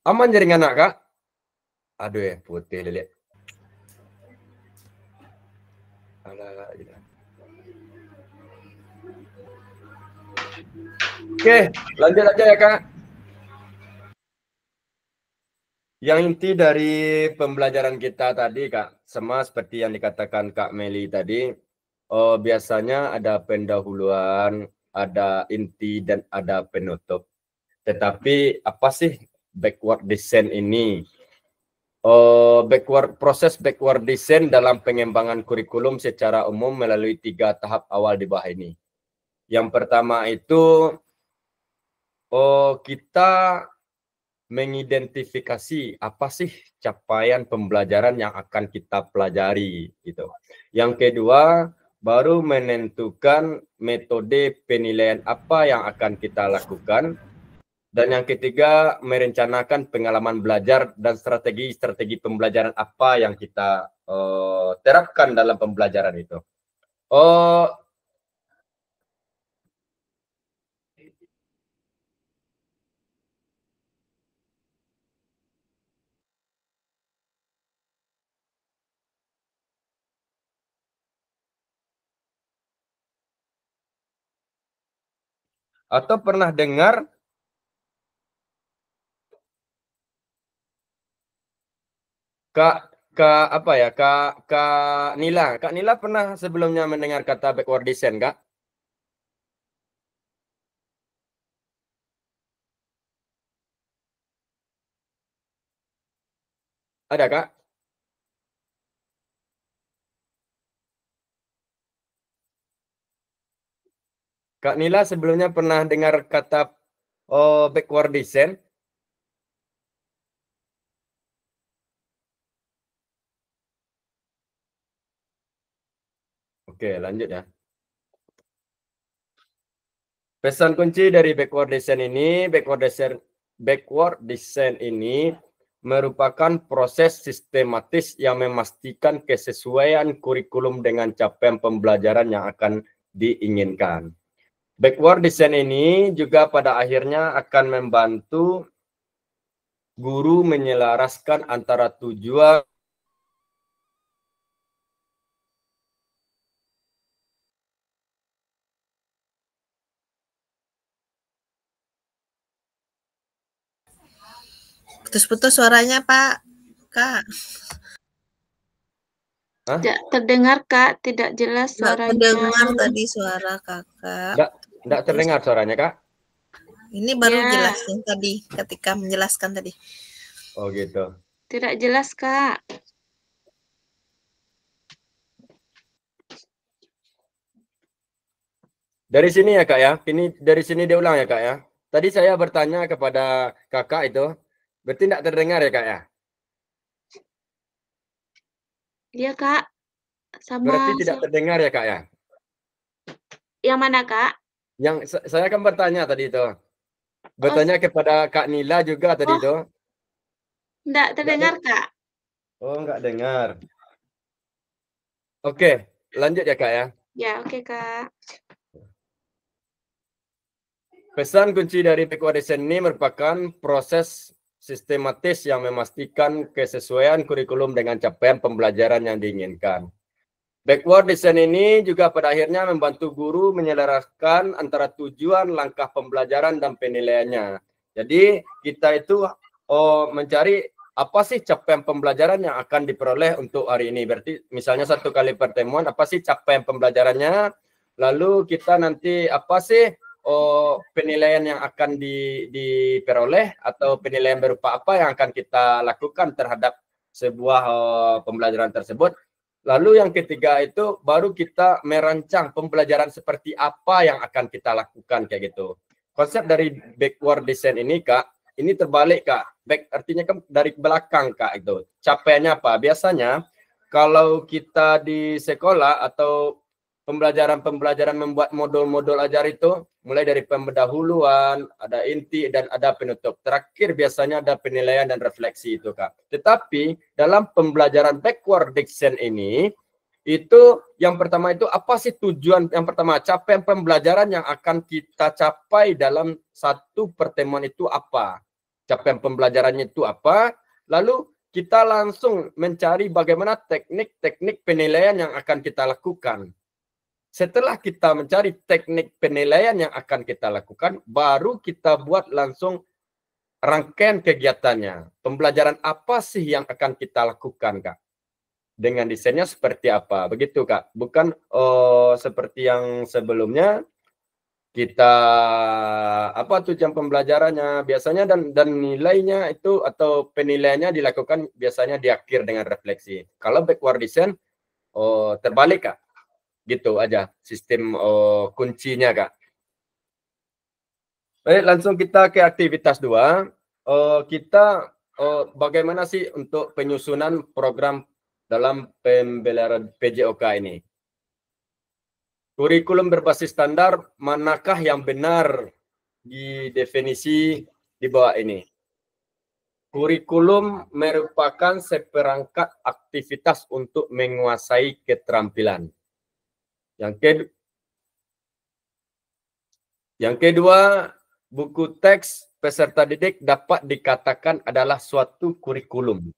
Aman jaringan anak Kak? Aduh ya, putih lihat. Oke, lanjut aja ya Kak. Yang inti dari pembelajaran kita tadi Kak, sama seperti yang dikatakan Kak Meli tadi, biasanya ada pendahuluan, ada inti dan ada penutup. Tetapi apa sih backward design ini? Proses backward design dalam pengembangan kurikulum secara umum melalui 3 tahap awal di bawah ini. Yang pertama itu kita mengidentifikasi apa sih capaian pembelajaran yang akan kita pelajari gitu. Yang kedua, baru menentukan metode penilaian apa yang akan kita lakukan. Dan yang ketiga, merencanakan pengalaman belajar dan strategi-strategi pembelajaran apa yang kita terapkan dalam pembelajaran itu. Atau pernah dengar Kak Nila pernah sebelumnya mendengar kata backward design, Kak? Ada, Kak? Kak Nila sebelumnya pernah dengar kata backward design? Oke, lanjut ya. Pesan kunci dari backward design ini merupakan proses sistematis yang memastikan kesesuaian kurikulum dengan capaian pembelajaran yang akan diinginkan. Backward design ini juga pada akhirnya akan membantu guru menyelaraskan antara tujuan Putus-putus suaranya, Pak. Kak. Tidak terdengar, Kak. Tidak jelas Nggak suaranya. terdengar tadi suara Kakak. Enggak terdengar suaranya, Kak? Ini baru Ya. jelas yang tadi ketika menjelaskan tadi. Oh gitu. Tidak jelas, Kak. Dari sini ya, Kak ya. Ini dari sini diulang ya, Kak ya. Tadi saya bertanya kepada Kakak itu, berarti tidak terdengar ya, Kak ya? Iya, Kak. Sama Berarti tidak terdengar ya, Kak ya? yang mana, Kak? Yang saya kan bertanya tadi itu. Bertanya kepada Kak Nila juga tadi itu. Tidak terdengar, Kak. Oh, enggak dengar. Oke, lanjut ya, Kak ya. Ya, oke, Kak. Pesan kunci dari backward design ini merupakan proses sistematis yang memastikan kesesuaian kurikulum dengan capaian pembelajaran yang diinginkan. Backward design ini juga pada akhirnya membantu guru menyelaraskan antara tujuan, langkah pembelajaran, dan penilaiannya. Jadi kita itu mencari apa sih capaian pembelajaran yang akan diperoleh untuk hari ini. Berarti misalnya 1 kali pertemuan, apa sih capaian pembelajarannya? Lalu kita nanti apa sih penilaian yang akan diperoleh atau penilaian berupa apa yang akan kita lakukan terhadap sebuah pembelajaran tersebut. Lalu yang ketiga itu baru kita merancang pembelajaran seperti apa yang akan kita lakukan kayak gitu. Konsep dari backward design ini, Kak, ini terbalik, Kak. Back artinya kan dari belakang, Kak, itu. Capaiannya apa? Biasanya kalau kita di sekolah atau pembelajaran membuat modul-modul ajar itu mulai dari pendahuluan, ada inti dan ada penutup. Terakhir biasanya ada penilaian dan refleksi itu, Kak. Tetapi dalam pembelajaran backward design ini itu yang pertama itu apa sih tujuan yang pertama, capaian pembelajaran yang akan kita capai dalam satu pertemuan itu apa? Capaian pembelajarannya itu apa? Lalu kita langsung mencari bagaimana teknik-teknik penilaian yang akan kita lakukan. Setelah kita mencari teknik penilaian yang akan kita lakukan, baru kita buat langsung rangkaian kegiatannya. Pembelajaran apa sih yang akan kita lakukan, Kak? Dengan desainnya seperti apa? Begitu, Kak. Bukan seperti yang sebelumnya kita apa tuh jam pembelajarannya biasanya dan nilainya itu atau penilaiannya dilakukan biasanya di akhir dengan refleksi. Kalau backward design terbalik, Kak. Gitu aja sistem kuncinya, Kak. Baik, langsung kita ke aktivitas 2. Kita bagaimana sih untuk penyusunan program dalam pembelajaran PJOK ini? Kurikulum berbasis standar manakah yang benar di definisi di bawah ini. Kurikulum merupakan seperangkat aktivitas untuk menguasai keterampilan. Yang kedua, buku teks peserta didik dapat dikatakan adalah suatu kurikulum.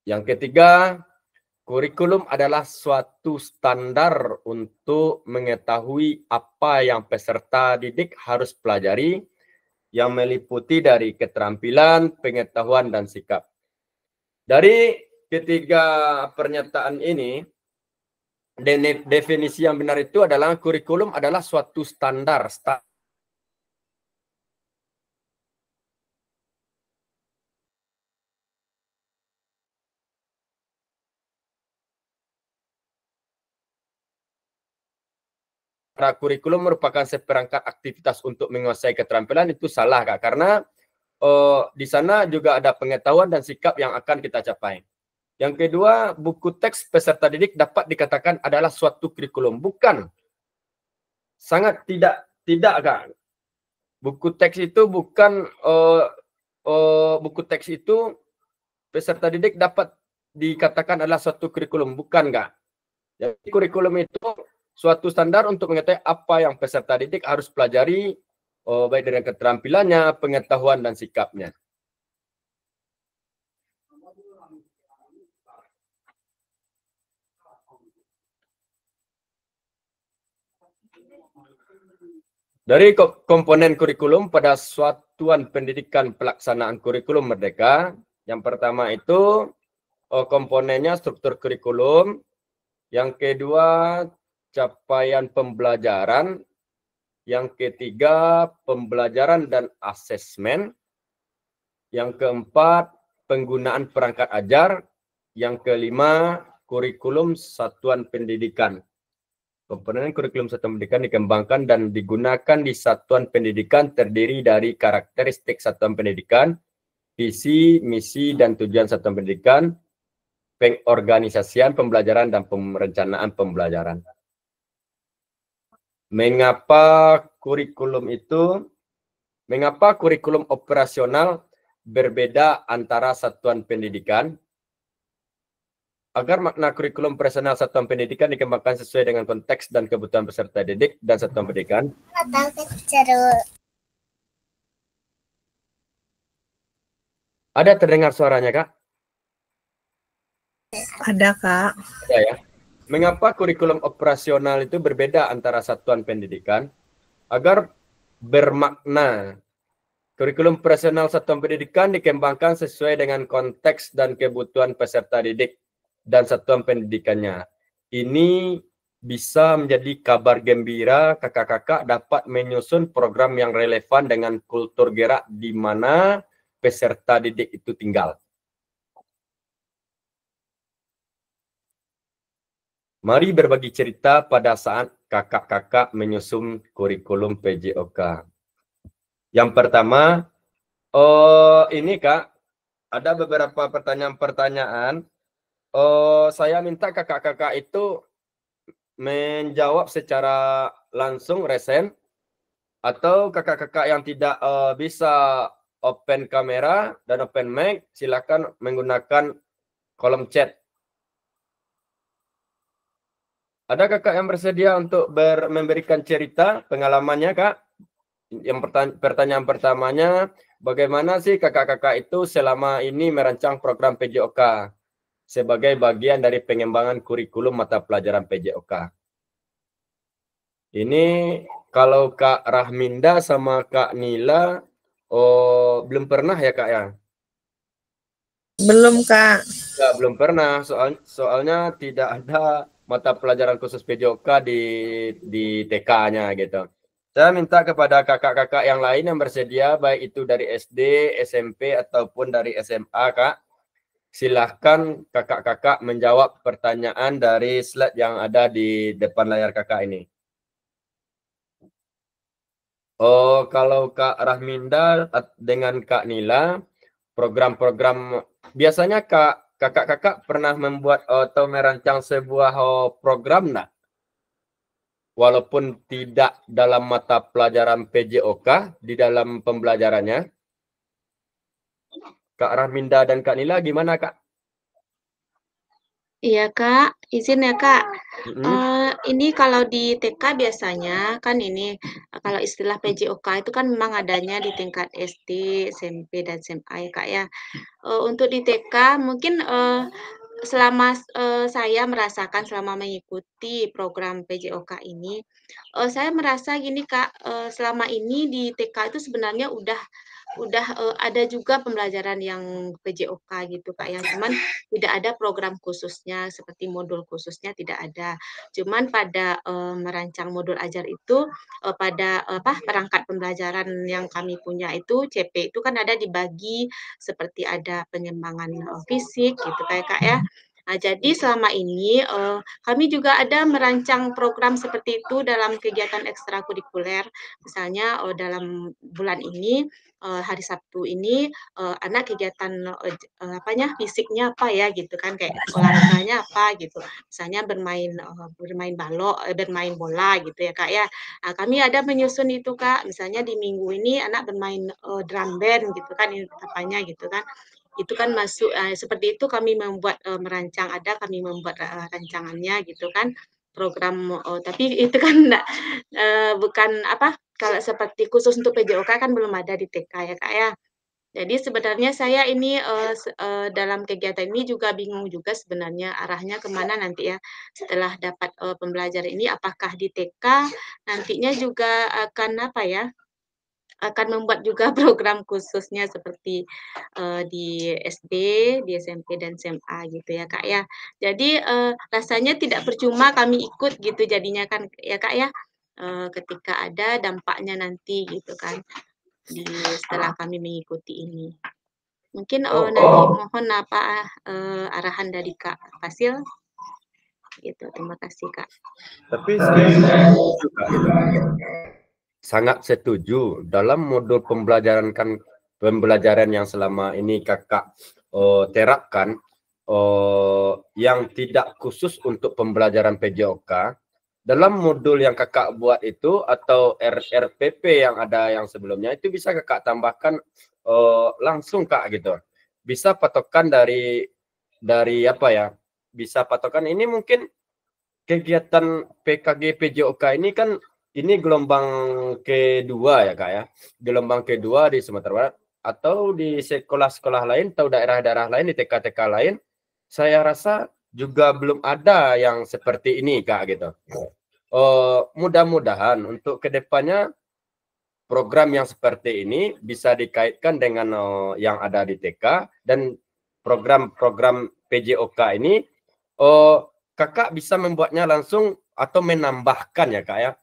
Yang ketiga, kurikulum adalah suatu standar untuk mengetahui apa yang peserta didik harus pelajari, yang meliputi dari keterampilan, pengetahuan, dan sikap. Dari ketiga pernyataan ini, definisi yang benar itu adalah kurikulum adalah suatu standar. Kurikulum merupakan seperangkat aktivitas untuk menguasai keterampilan, itu salah, Kak. Karena di sana juga ada pengetahuan dan sikap yang akan kita capai. Yang kedua, buku teks peserta didik dapat dikatakan adalah suatu kurikulum. Bukan. Sangat tidak, Kak. Buku teks itu bukan, buku teks itu peserta didik dapat dikatakan adalah suatu kurikulum. Bukan, Kak. Jadi kurikulum itu suatu standar untuk mengetahui apa yang peserta didik harus pelajari, baik dengan keterampilannya, pengetahuan, dan sikapnya. Dari komponen kurikulum pada Satuan Pendidikan Pelaksanaan Kurikulum Merdeka, yang pertama itu komponennya struktur kurikulum, yang kedua capaian pembelajaran, yang ketiga pembelajaran dan asesmen, yang keempat penggunaan perangkat ajar, yang kelima kurikulum satuan pendidikan. Komponen kurikulum satuan pendidikan dikembangkan dan digunakan di satuan pendidikan terdiri dari karakteristik satuan pendidikan, visi, misi, dan tujuan satuan pendidikan, pengorganisasian pembelajaran, dan perencanaan pembelajaran. Mengapa kurikulum operasional berbeda antara satuan pendidikan? Agar makna kurikulum operasional satuan pendidikan dikembangkan sesuai dengan konteks dan kebutuhan peserta didik dan satuan pendidikan. Ada terdengar suaranya, Kak? Ada, Kak. Ada ya. Mengapa kurikulum operasional itu berbeda antara satuan pendidikan? Agar bermakna, kurikulum operasional satuan pendidikan dikembangkan sesuai dengan konteks dan kebutuhan peserta didik dan satuan pendidikannya. Ini bisa menjadi kabar gembira kakak-kakak dapat menyusun program yang relevan dengan kultur gerak di mana peserta didik itu tinggal. Mari berbagi cerita pada saat kakak-kakak menyusun kurikulum PJOK. Yang pertama, ini Kak, ada beberapa pertanyaan-pertanyaan. Saya minta kakak-kakak itu menjawab secara langsung resen, atau kakak-kakak yang tidak bisa open kamera dan open mic, silakan menggunakan kolom chat. Ada kakak yang bersedia untuk memberikan cerita pengalamannya, Kak? Yang pertanyaan pertamanya, bagaimana sih kakak-kakak itu selama ini merancang program PJOK sebagai bagian dari pengembangan kurikulum mata pelajaran PJOK? Ini kalau Kak Rahminda sama Kak Nila, belum pernah ya, Kak ya? Belum, Kak. Ya, belum pernah, soalnya tidak ada mata pelajaran khusus PJOK di TK-nya gitu. Saya minta kepada kakak-kakak yang lain yang bersedia, baik itu dari SD, SMP, ataupun dari SMA, Kak. Silahkan kakak-kakak menjawab pertanyaan dari slide yang ada di depan layar kakak ini. Kalau Kak Rahminda dengan Kak Nila, program-program, biasanya kakak-kakak pernah membuat atau merancang sebuah program enggak? walaupun tidak dalam mata pelajaran PJOK di dalam pembelajarannya? Kak Rahminda dan Kak Nila gimana Kak? Iya Kak, izin ya Kak. Mm-mm. Ini kalau di TK biasanya kan ini kalau istilah PJOK itu kan memang adanya di tingkat SD, SMP dan SMA ya Kak ya. Untuk di TK mungkin selama saya merasakan selama mengikuti program PJOK ini, saya merasa gini Kak, selama ini di TK itu sebenarnya udah ada juga pembelajaran yang PJOK gitu Kak ya, cuman tidak ada program khususnya seperti modul khususnya tidak ada. Cuman pada, merancang modul ajar itu, pada perangkat pembelajaran yang kami punya itu CP itu kan ada dibagi seperti ada pengembangan, fisik gitu kayak Kak ya. Nah, jadi selama ini, kami juga ada merancang program seperti itu dalam kegiatan ekstrakurikuler. Misalnya, dalam bulan ini, hari Sabtu ini, anak kegiatan, fisiknya apa ya gitu kan, kayak olahraganya apa gitu. Misalnya bermain bola gitu ya, Kak, ya. Nah, kami ada menyusun itu, Kak. Misalnya di minggu ini anak bermain, drum band gitu kan, gitu kan. Itu kan masuk seperti itu kami kami membuat rancangannya gitu kan, program, tapi itu kan bukan kalau seperti khusus untuk PJOK kan belum ada di TK ya, Kak, ya. Jadi sebenarnya saya ini, dalam kegiatan ini juga bingung juga sebenarnya arahnya kemana nanti ya, setelah dapat, pembelajaran ini apakah di TK nantinya juga akan membuat juga program khususnya seperti, di SD, di SMP dan SMA gitu ya, Kak, ya. Jadi, rasanya tidak percuma kami ikut gitu jadinya kan ya, Kak, ya, ketika ada dampaknya nanti gitu kan, setelah kami mengikuti ini. Mungkin, nanti mohon arahan dari Kak Fasil, gitu. Terima kasih, Kak. Tapi saya setuju, Kak, gitu. Sangat setuju dalam modul pembelajaran yang selama ini kakak terapkan yang tidak khusus untuk pembelajaran PJOK. Dalam modul yang kakak buat itu atau RPP yang ada yang sebelumnya itu bisa kakak tambahkan langsung Kak gitu. Bisa patokan dari apa ya? Bisa patokan ini mungkin kegiatan PKG PJOK ini kan ini gelombang kedua ya Kak ya. Gelombang kedua di Sumatera Barat atau di sekolah-sekolah lain atau daerah-daerah lain di TK-TK lain. Saya rasa juga belum ada yang seperti ini Kak gitu. Mudah-mudahan untuk kedepannya program yang seperti ini bisa dikaitkan dengan yang ada di TK dan program-program PJOK ini kakak bisa membuatnya langsung atau menambahkan ya Kak ya.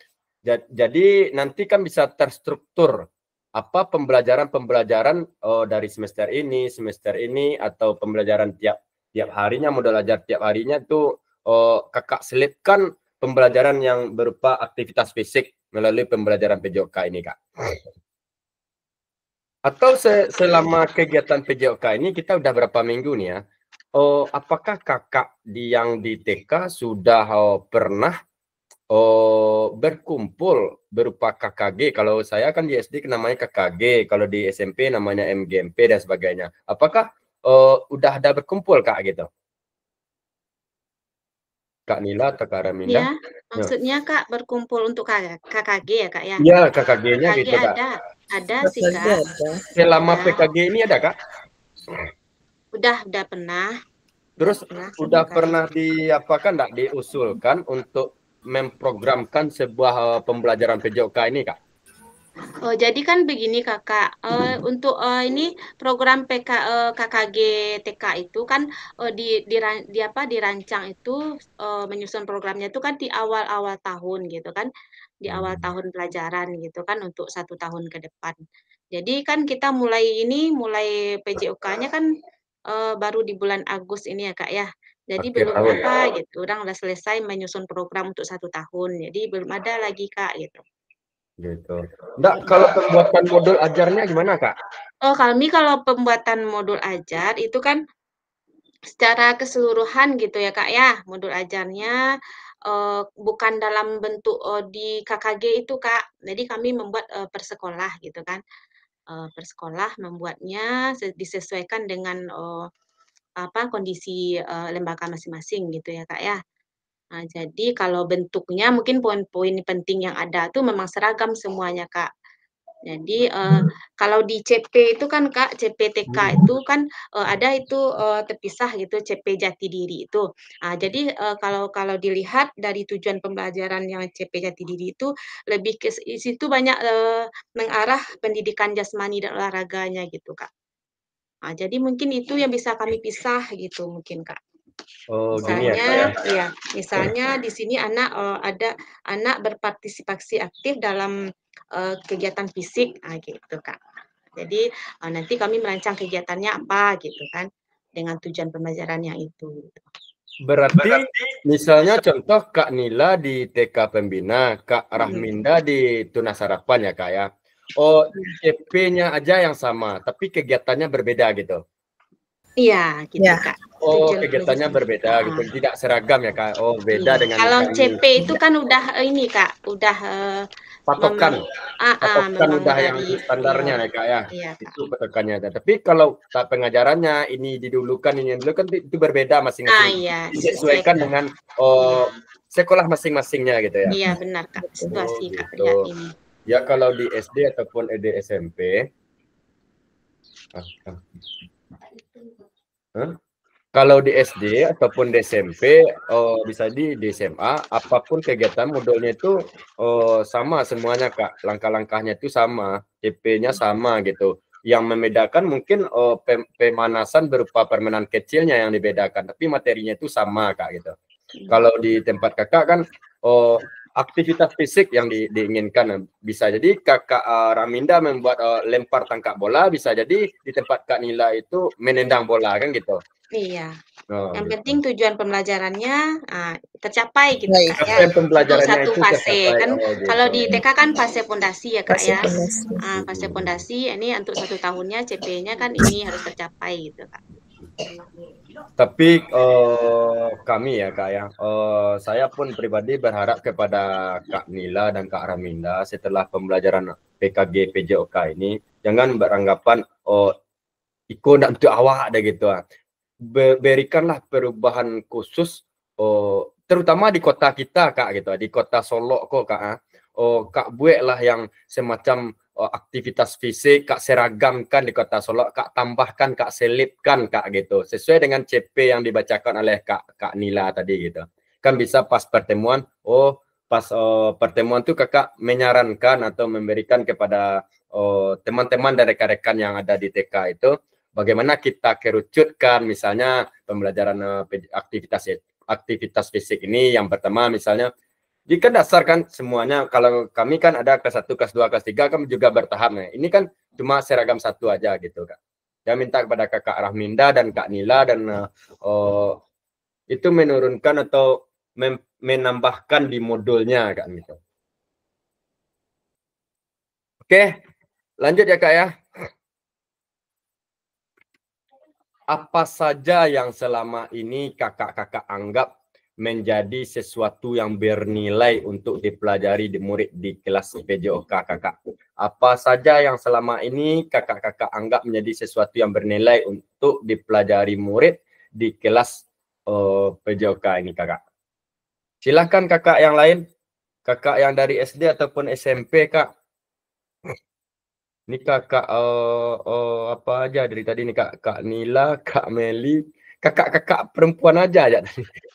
Jadi nanti kan bisa terstruktur apa pembelajaran dari semester ini atau pembelajaran tiap harinya, modal ajar tiap harinya itu kakak selipkan pembelajaran yang berupa aktivitas fisik melalui pembelajaran PJOK ini Kak. Atau selama kegiatan PJOK ini kita udah berapa minggu nih ya? Apakah kakak yang di TK sudah pernah berkumpul berupa KKG? Kalau saya kan di SD namanya KKG, kalau di SMP namanya MGMP dan sebagainya. Apakah udah ada berkumpul Kak gitu? Kak Nila atau Kak Raminda? Ya, maksudnya Kak berkumpul untuk KKG ya Kak ya? Iya, KKG-nya KKG gitu Kak. ada sih Kak. Selama Ada. PKG ini ada Kak? Udah pernah. Terus udah pernah enggak diusulkan untuk memprogramkan sebuah pembelajaran PJOK ini Kak? Jadi kan begini Kakak, untuk ini program KKG TK itu kan dirancang itu menyusun programnya itu kan di awal-awal tahun gitu kan, di awal tahun pelajaran gitu kan untuk 1 tahun ke depan. Jadi kan kita mulai PJOK-nya kan baru di bulan Agustus ini ya Kak ya. Jadi Akhir belum tahun. gitu, orang udah selesai menyusun program untuk 1 tahun, jadi belum ada lagi Kak gitu. Gitu. Enggak, kalau pembuatan modul ajarnya gimana Kak? Kami kalau pembuatan modul ajar itu kan secara keseluruhan gitu ya Kak ya, modul ajarnya bukan dalam bentuk di KKG itu Kak. Jadi kami membuat per sekolah gitu kan. Per sekolah membuatnya disesuaikan dengan kondisi lembaga masing-masing gitu ya Kak ya. Nah, jadi kalau bentuknya mungkin poin-poin penting yang ada tuh memang seragam semuanya Kak. Jadi kalau di CP itu kan Kak, CPTK itu kan ada itu terpisah gitu CP Jati Diri itu. Nah, jadi kalau dilihat dari tujuan pembelajaran yang CP Jati Diri itu lebih ke situ banyak mengarah pendidikan jasmani dan olahraganya gitu Kak. Nah, jadi mungkin itu yang bisa kami pisah gitu mungkin Kak. Oh, gini ya Kak ya. Misalnya, misalnya di sini ada anak berpartisipasi aktif dalam kegiatan fisik, gitu Kak. Jadi nanti kami merancang kegiatannya apa gitu kan, dengan tujuan pembelajaran yang itu. Berarti misalnya contoh Kak Nila di TK Pembina, Kak Rahminda di Tunas Harapan ya Kak ya. Oh, CP-nya aja yang sama, tapi kegiatannya berbeda gitu. Iya, gitu Ya. Kak. Oh, Tujuan kegiatannya pembelajaran. berbeda gitu, tidak seragam ya Kak. Oh, beda Iya. dengan Kalau kami. CP itu kan udah ini Kak, udah Patokan. Patokan udah yang memang standarnya ya Kak ya. Iya, Kak. Itu patokannya. Tapi kalau tak pengajarannya ini didulukan ini dulu kan itu berbeda masing-masing. Iya, Disesuaikan dengan sekolah masing-masingnya gitu ya. Iya, benar Kak. Situasi Oh, Kak gitu. lihat ini. Ya kalau di SD ataupun SMP, kalau di SD ataupun di SMP, bisa di SMA, apapun kegiatan modulnya itu sama semuanya Kak. Langkah-langkahnya itu sama, CP-nya sama gitu. Yang membedakan mungkin pemanasan berupa permainan kecilnya yang dibedakan, tapi materinya itu sama Kak gitu. Kalau di tempat Kakak kan aktivitas fisik yang diinginkan. Bisa jadi Kakak Raminda membuat lempar tangkap bola, bisa jadi di tempat Kak Nila itu menendang bola kan gitu. Iya. Yang Gitu. penting tujuan pembelajarannya tercapai gitu Baik. Kak ya. Tujuan pembelajarannya Untuk satu itu fase tercapai. kan gitu. kalau di TK kan fase pondasi ya Kak Fase ya. pondasi. Fase pondasi ini untuk 1 tahunnya CP-nya kan ini harus tercapai gitu Kak. Tapi kami ya Kak ya, saya pun pribadi berharap kepada Kak Nila dan Kak Raminda setelah pembelajaran PKG PJOK ini jangan beranggapan ikut dan untuk awak ada gitu. Berikanlah perubahan khusus terutama di kota kita Kak gitu, di kota Solo kok Kak. Kak buat lah yang semacam aktivitas fisik Kak seragamkan di kota Solo, Kak tambahkan, Kak selipkan Kak gitu, sesuai dengan CP yang dibacakan oleh Kak Nila tadi gitu. Kan bisa pas pertemuan, pas pertemuan tuh Kakak menyarankan atau memberikan kepada teman-teman dan rekan-rekan yang ada di TK itu bagaimana kita kerucutkan misalnya pembelajaran aktivitas fisik ini. Yang pertama misalnya jika dasar kan semuanya, kalau kami kan ada kelas 1, kelas 2, kelas 3 kan juga bertahap. Nah, ini kan cuma seragam satu aja gitu Kak. Saya minta kepada Kakak Rahminda dan Kak Nila dan itu menurunkan atau menambahkan di modulnya Kak gitu. Oke, lanjut ya Kak ya. Apa saja yang selama ini kakak-kakak anggap menjadi sesuatu yang bernilai untuk dipelajari di murid di kelas PJOK Kakak? Apa saja yang selama ini kakak-kakak anggap menjadi sesuatu yang bernilai untuk dipelajari murid di kelas PJOK ini Kakak? Silakan kakak yang lain, kakak yang dari SD ataupun SMP Kak. Ini kakak apa aja dari tadi nih Kak Nila, Kak Meli, kakak-kakak perempuan aja ya.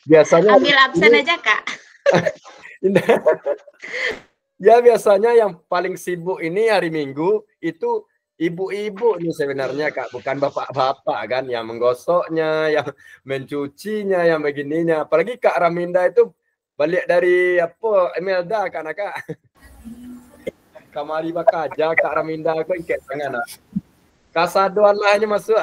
Biasanya ambil absen aja Kak. Ya biasanya yang paling sibuk ini hari Minggu itu ibu-ibu nih sebenarnya Kak, bukan bapak-bapak kan, yang menggosoknya, yang mencucinya, yang begininya. Apalagi Kak Raminda itu balik dari apa Imelda kan Kak. Kamari bakaja Kak Raminda aku ingin tangan. Kasaduan lah hanya masuk.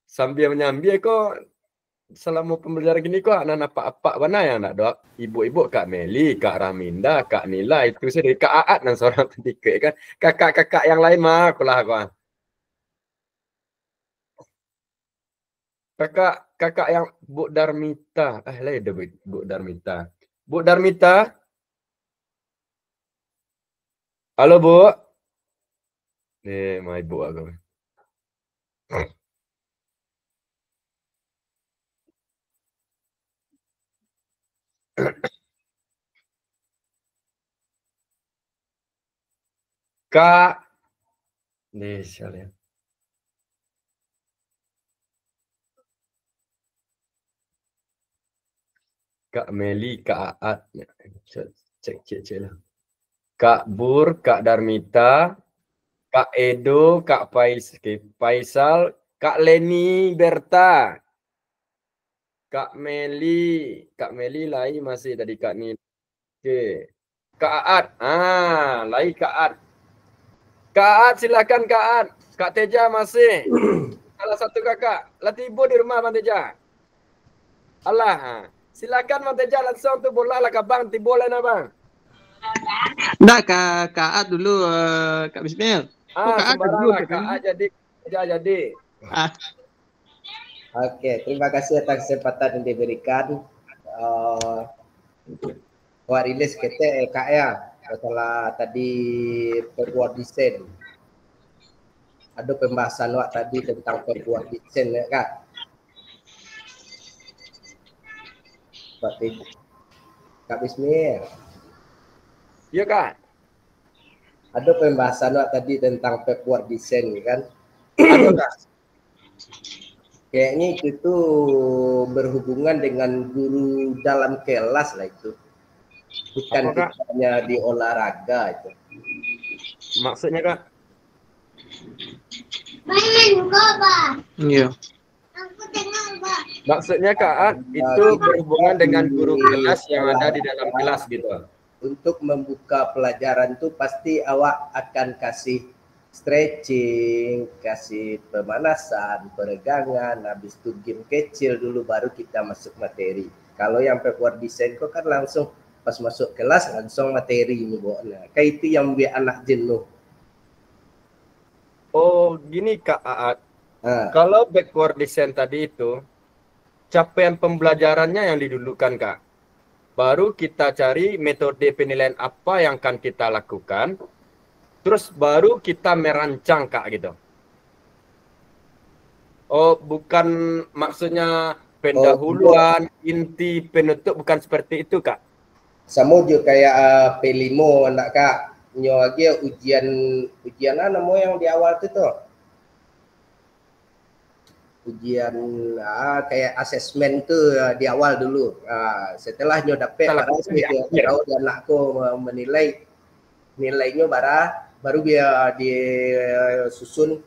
Sambil menyambi kok selama pembelajaran gini kok anak-anak apa mana yang nak dok? Ibu-ibu Kak Meli, Kak Raminda, Kak Nila itu sendiri, Kak Aat dan seorang tiga kan. Kakak-kakak yang lain mah akulah aku. Kakak kakak yang Bu Darmita. Lah ada Bu Darmita. Bu Darmita. Halo Bu. Nih, mau ibu aku. Kak. Nih, sekalian. Kak Meli, Kak Aat. Cek lah. Kak Bur, Kak Darmita, Kak Edo, Kak Faisal, Kak Leni Berta, Kak Meli lain masih tadi Kak ni. Oke. Kak Aat, lain Kak Aat. Kak Aat silakan Kak Aat. Kak Teja masih. Salah satu kakak. Lah tiba di rumah Bang Teja. Alah, silakan Bang Teja langsung tu bola lah Kak Bang, tiba lah na Bang. Enggak, Kak Aat dulu, Kak Bismil. Sembarang lah Kak Aat jadi. Oke, terima kasih atas kesempatan yang diberikan. Buat rilis kita Kak ya, masalah tadi pembuat desain. Ada pembahasan wak tadi tentang pembuat desain ya Kak. Seperti Kak Bismil. Iya Kak. Ada pembahasan wak tadi tentang pembuat desain kan. Ada Kak. Kayaknya itu berhubungan dengan guru dalam kelas lah itu. Bukan hanya di olahraga itu. Maksudnya Kak? Iya. Maksudnya Kak, itu berhubungan dengan guru kelas yang ada di dalam kelas gitu. Untuk membuka pelajaran tuh pasti awak akan kasih stretching, kasih pemanasan, peregangan, habis itu game kecil dulu baru kita masuk materi. Kalau yang pembuat desain kok kan langsung pas masuk kelas langsung materi ini Bu. Nah, kayak itu yang biar anak jenuh. Oh, gini Kak Aat. Kalau backward design tadi itu capaian pembelajarannya yang didulukan Kak. Baru kita cari metode penilaian apa yang akan kita lakukan. Terus baru kita merancang Kak gitu. Oh, bukan maksudnya pendahuluan, inti, penutup bukan seperti itu Kak. Sama juga kayak P5 nak Kak. Nyo lagi ujian apa nama yang di awal itu tuh. Ujian kayak asesmen tuh di awal dulu. Setelah nyo dapet dia anakku menilai nilainya baru dia disusun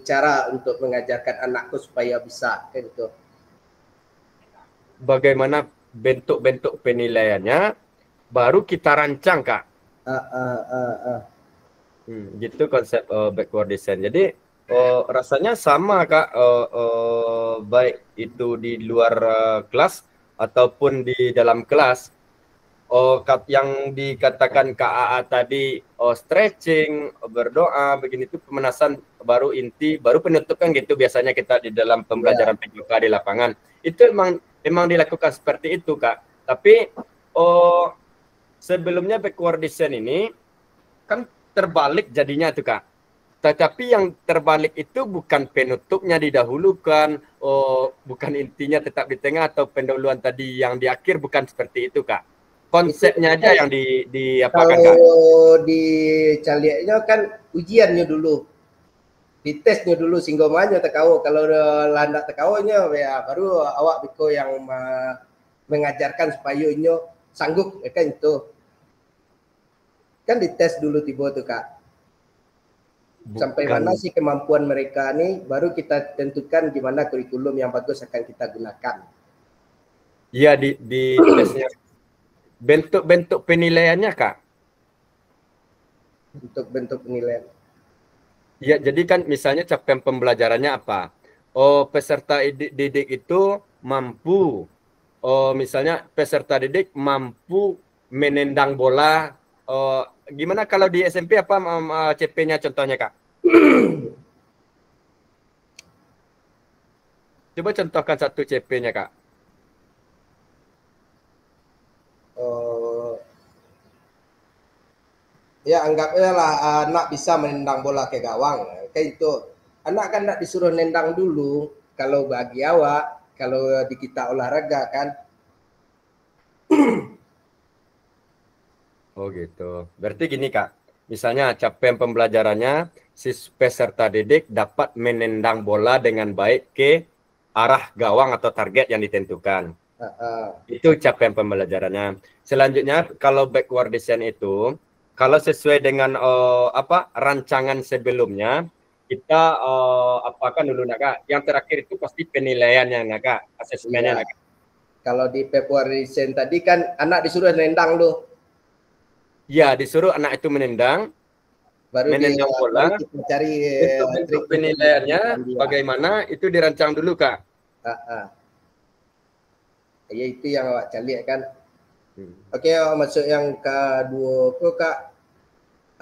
cara untuk mengajarkan anakku supaya bisa kayak gitu. Bagaimana bentuk-bentuk penilaiannya baru kita rancang Kak. Gitu konsep backward design. Jadi rasanya sama Kak, baik itu di luar kelas ataupun di dalam kelas. Yang dikatakan Kak AA tadi, stretching, berdoa, begini itu pemanasan, baru inti, baru penutup kan gitu biasanya kita di dalam pembelajaran PJOK di lapangan. Itu memang dilakukan seperti itu Kak. Tapi sebelumnya backward design ini kan terbalik jadinya tuh Kak. Tetapi yang terbalik itu bukan penutupnya didahulukan, bukan intinya tetap di tengah atau pendahuluan tadi yang di akhir, bukan seperti itu Kak. Konsepnya aja yang diapakan Kak. Kalau di caliaknya kan ujiannya dulu. Ditesnya dulu sehingga banyak tekau. Kalau landak tekaunya ya baru awak biko yang mengajarkan supaya nyo sanggup ya kan itu. Kan dites dulu tiba tuh Kak. Sampai mana sih kemampuan mereka nih baru kita tentukan gimana kurikulum yang bagus akan kita gunakan. Iya di tesnya. Bentuk-bentuk penilaiannya Kak. Bentuk penilaian. Ya, jadi kan misalnya capaian pembelajarannya apa? Peserta didik itu mampu. Misalnya peserta didik mampu menendang bola. Gimana kalau di SMP apa CP-nya contohnya Kak? Coba contohkan satu CP-nya, Kak. Ya anggapnya lah anak bisa menendang bola ke gawang. Kayak itu. Anak kan nak disuruh nendang dulu. Kalau bagi awak, kalau di kita olahraga kan. Oh gitu. Berarti gini, Kak. Misalnya capaian pembelajarannya, si peserta didik dapat menendang bola dengan baik ke arah gawang atau target yang ditentukan. Itu capaian pembelajarannya. Selanjutnya, kalau backward design itu, kalau sesuai dengan rancangan sebelumnya, kita apakan dulu, nak, Kak. Yang terakhir itu pasti penilaiannya, nak, Kak. Asesmennya, nak, Kak. Kalau di Februari design tadi kan anak disuruh nendang tuh. Ya, disuruh anak itu menendang, menendang bola. Baru kita cari bentuk penilaiannya bagaimana itu dirancang dulu, Kak. Ya itu yang awak cari kan. Oke, masuk yang kedua kok, Kak.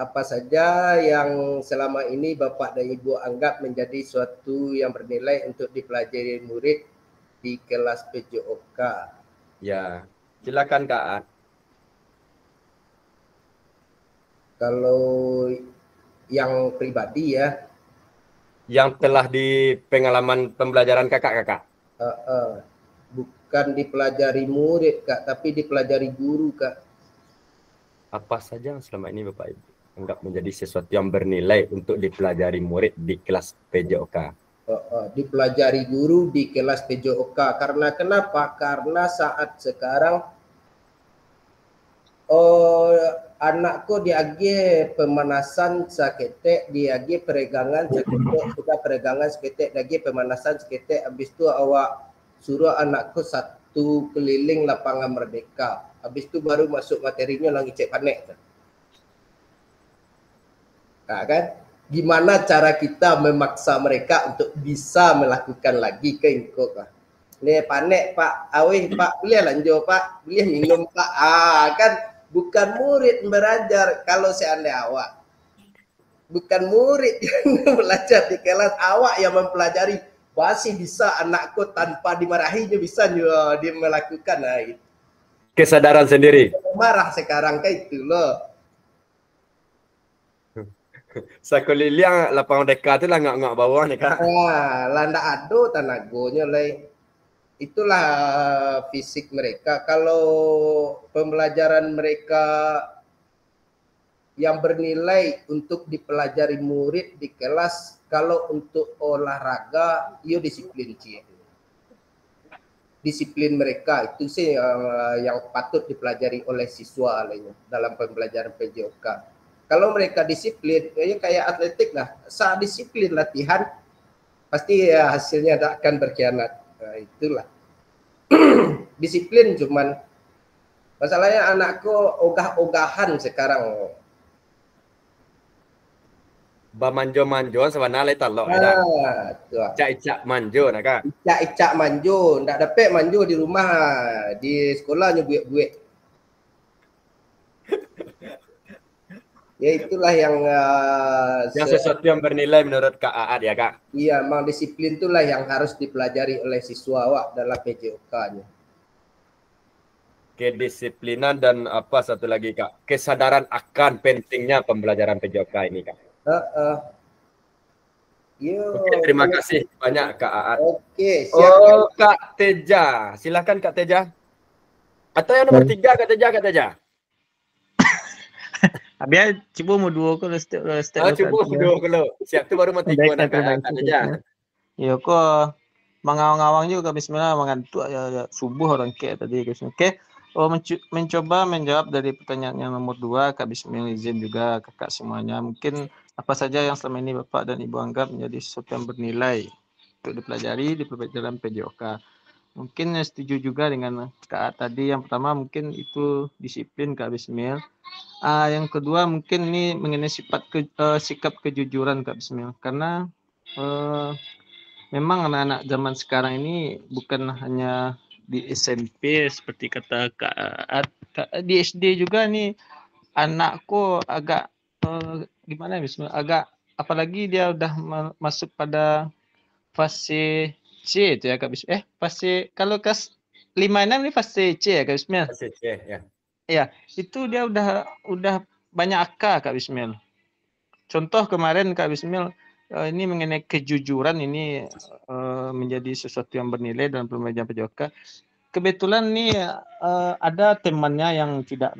Apa saja yang selama ini Bapak dan Ibu anggap menjadi suatu yang bernilai untuk dipelajari murid di kelas PJOK? Ya, silakan, Kak. Kalau yang pribadi ya. Yang telah di pengalaman pembelajaran Kakak. Bukan dipelajari murid, Kak, tapi dipelajari guru, Kak. Apa saja yang selama ini Bapak Ibu anggap menjadi sesuatu yang bernilai untuk dipelajari murid di kelas PJOK? Dipelajari guru di kelas PJOK. Karena kenapa? Karena saat sekarang anakku diagi pemanasan sakete, diagi peregangan sakete, sudah peregangan sakete, diagi pemanasan sakete, habis itu awak suruh anakku satu keliling lapangan Merdeka, habis itu baru masuk materinya lagi cek panek. Nah, kan? Gimana cara kita memaksa mereka untuk bisa melakukan lagi ke ingkok lah. Nih panek Pak, awih Pak, boleh lanjut Pak, boleh minum Pak. Kan bukan murid belajar kalau seandainya awak. Bukan murid yang belajar di kelas, awak yang mempelajari. Masih bisa anakku tanpa dimarahinya bisa juga dia melakukan. Nah, itu. Kesadaran sendiri. Marah sekarang kayak itu loh. Sakolilia lapangan Merdeka itu lah ngak bawah nih, Kak. Landa ado tanagonya lah. Itulah fisik mereka. Kalau pembelajaran mereka yang bernilai untuk dipelajari murid di kelas, kalau untuk olahraga, iyo disiplin sih. Disiplin mereka itu sih yang patut dipelajari oleh siswa lainnya dalam pembelajaran PJOK. Kalau mereka disiplin, ya kayak atletik lah, saat disiplin latihan, pasti ya hasilnya tidak akan berkhianat. Nah, itulah. Disiplin cuman, masalahnya anakku ogah-ogahan sekarang. Bamanjo-manjo sebenarnya talok ada. Icak-icak manjo nak, Kak. Icak-icak manjo, ndak dapat manjo di rumah, di sekolah nyubuik-buik. Ya itulah yang sesuatu yang bernilai menurut Kak Aad ya, Kak. Iya, memang disiplin itulah yang harus dipelajari oleh siswa awak dalam PJOK-nya. Kedisiplinan dan apa satu lagi, Kak? Kesadaran akan pentingnya pembelajaran PJOK ini, Kak. Oke, terima kasih banyak Kak Aad. Oke, siap. Kak Teja, silakan Kak Teja. Atau yang nomor 3 Kak Teja. Biar cuba mau dua kalau step. Cuba dua kalau. Siap tu baru mati gua nak Kak Teja. Ya kok mengawang-awang juga bismillah mengantuk ya subuh orang kayak tadi guys. Oke. Mencoba menjawab dari pertanyaan yang nomor 2 Kak Bismillah izin juga kakak semuanya. Mungkin apa saja yang selama ini Bapak dan Ibu anggap menjadi sesuatu yang bernilai untuk dipelajari di pelajaran PJOK. Mungkin setuju juga dengan Kak tadi. Yang pertama mungkin itu disiplin Kak Bismil. Yang kedua mungkin ini mengenai sikap kejujuran Kak Bismil. Karena memang anak-anak zaman sekarang ini bukan hanya di SMP seperti kata Kak di SD juga nih anakku agak gimana Bismil, agak apalagi dia udah masuk pada fase C itu ya Kak Bismil. Fase kalau kelas 5-6 ini fase C ya Kak Bismil. Fase C ya. Ya, itu dia udah banyak AK Kak Bismil. Contoh kemarin Kak Bismil, ini mengenai kejujuran ini menjadi sesuatu yang bernilai dalam pembelajaran PJOK. Kebetulan nih ada temannya yang tidak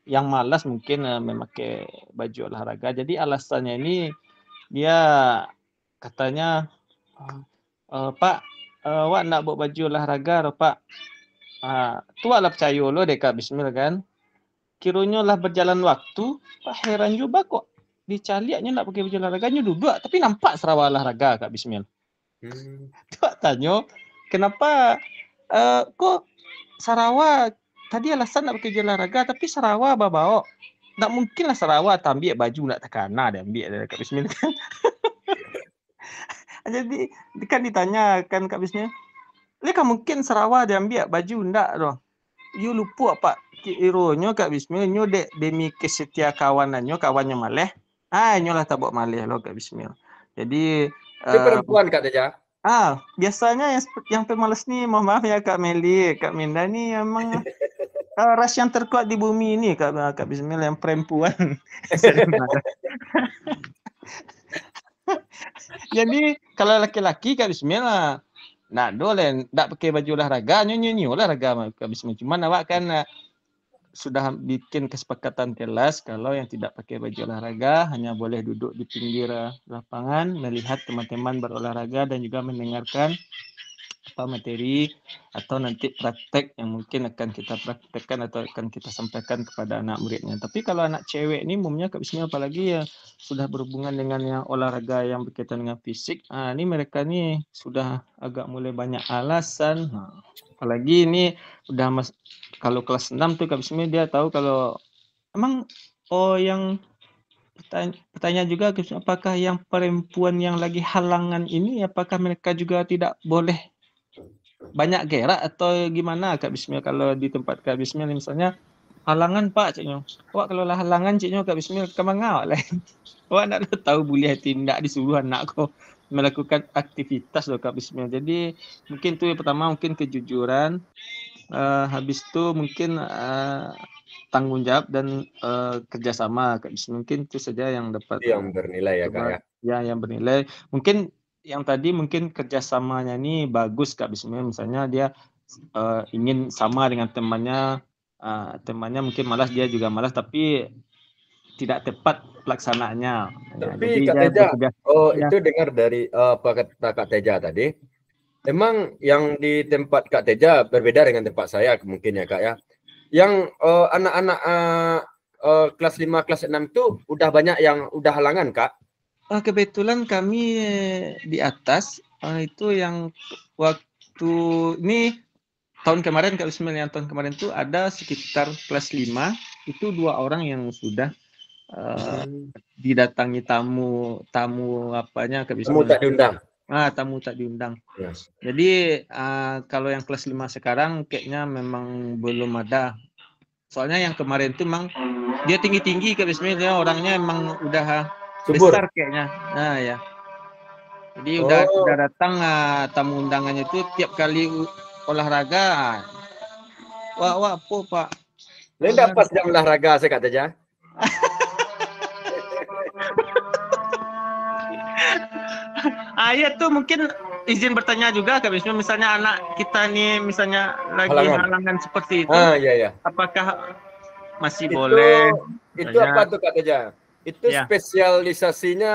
yang malas mungkin memakai baju olahraga. Jadi alasannya ini dia katanya, Pak, wak nak bawa baju olahraga loh Pak. Tu lah percaya lo deh Kak Bismil kan. Kiranya lah berjalan waktu, Pak heran juga kok. Dicaliaknya nak pakai baju olahraganya duduk, tapi nampak Sarawak olahraga Kak Bismil. Tuh tanya, kenapa kok Sarawak tadi alasan nak pakai baju olahraga, tapi Sarawak bawa. Tak mungkin lah Sarawak tak ambil baju nak tekana dia ambil dari Kak Bismil kan. Jadi kan ditanya kan Kak Bismil, leka mungkin Sarawak dia ambil baju ndak doh. You lupa Pak, ironyo Kak Bismil nyo demi kesetia kawanannya kawannya maleh. Nyo lah tak bawa maleh lo Kak Bismil. Jadi Itu perempuan Kak Teja. Biasanya yang pemalas nih, mohon maaf ya Kak Meli, Kak Minda nih emang ras yang terkuat di bumi ini Kak Bismil, yang perempuan. Jadi kalau laki-laki Kak Bismil nak boleh nak pakai baju olahraga, nyo olahraga Kak Bismil. Cuman awak kan sudah bikin kesepakatan kelas kalau yang tidak pakai baju olahraga hanya boleh duduk di pinggir lapangan melihat teman-teman berolahraga dan juga mendengarkan materi atau nanti praktek yang mungkin akan kita praktekkan atau akan kita sampaikan kepada anak muridnya. Tapi kalau anak cewek ini umumnya Kak Bismil apalagi ya sudah berhubungan dengan yang olahraga yang berkaitan dengan fisik, ini mereka nih sudah agak mulai banyak alasan. Apalagi ini udah kalau kelas 6 tuh Kak Bismil dia tahu kalau emang yang pertanyaan juga apakah yang perempuan yang lagi halangan ini apakah mereka juga tidak boleh banyak gerak atau gimana Kak Bismil? Kalau di tempat Kak Bismil misalnya halangan Pak ciknya. Wak kalau lah halangan ciknya Kak Bismil kemang awak lah. Wak nak tahu boleh tindak disuruh anak kau melakukan aktivitas loh Kak Bismil. Jadi mungkin tu yang pertama mungkin kejujuran. Habis itu mungkin tanggung jawab dan kerjasama Kak Bismil. Mungkin itu saja yang dapat yang bernilai ya Kak ya. Ya yang bernilai. Mungkin yang tadi mungkin kerjasamanya ini bagus Kak Bismil, misalnya dia ingin sama dengan temannya, temannya mungkin malas dia juga malas tapi tidak tepat pelaksanaannya. Tapi Kak Teja, itu dengar dari apa kata Kak Teja tadi. Memang yang di tempat Kak Teja berbeda dengan tempat saya mungkin ya Kak ya. Yang anak-anak kelas 5, kelas 6 itu udah banyak yang udah halangan Kak. Kebetulan kami di atas itu yang waktu ini tahun kemarin Kak Bismil, yang tahun kemarin itu ada sekitar kelas 5 itu 2 orang yang sudah didatangi tamu apanya Kak Bismil. Tamu tak diundang. Tamu tak diundang. Yes. Jadi kalau yang kelas 5 sekarang kayaknya memang belum ada. Soalnya yang kemarin itu memang dia tinggi-tinggi Kak Bismil, ya orangnya emang udah Subur. besar kayaknya. Ya. Jadi udah datang tamu undangannya itu tiap kali olahraga. Wah, apa Pak? Ini dapat jam olahraga saya Kak Teja. Ya tuh mungkin izin bertanya juga Kak Bismil, misalnya anak kita nih misalnya lagi halangan seperti itu. Iya. Apakah masih boleh? Itu apa tuh Kak Teja? Itu spesialisasinya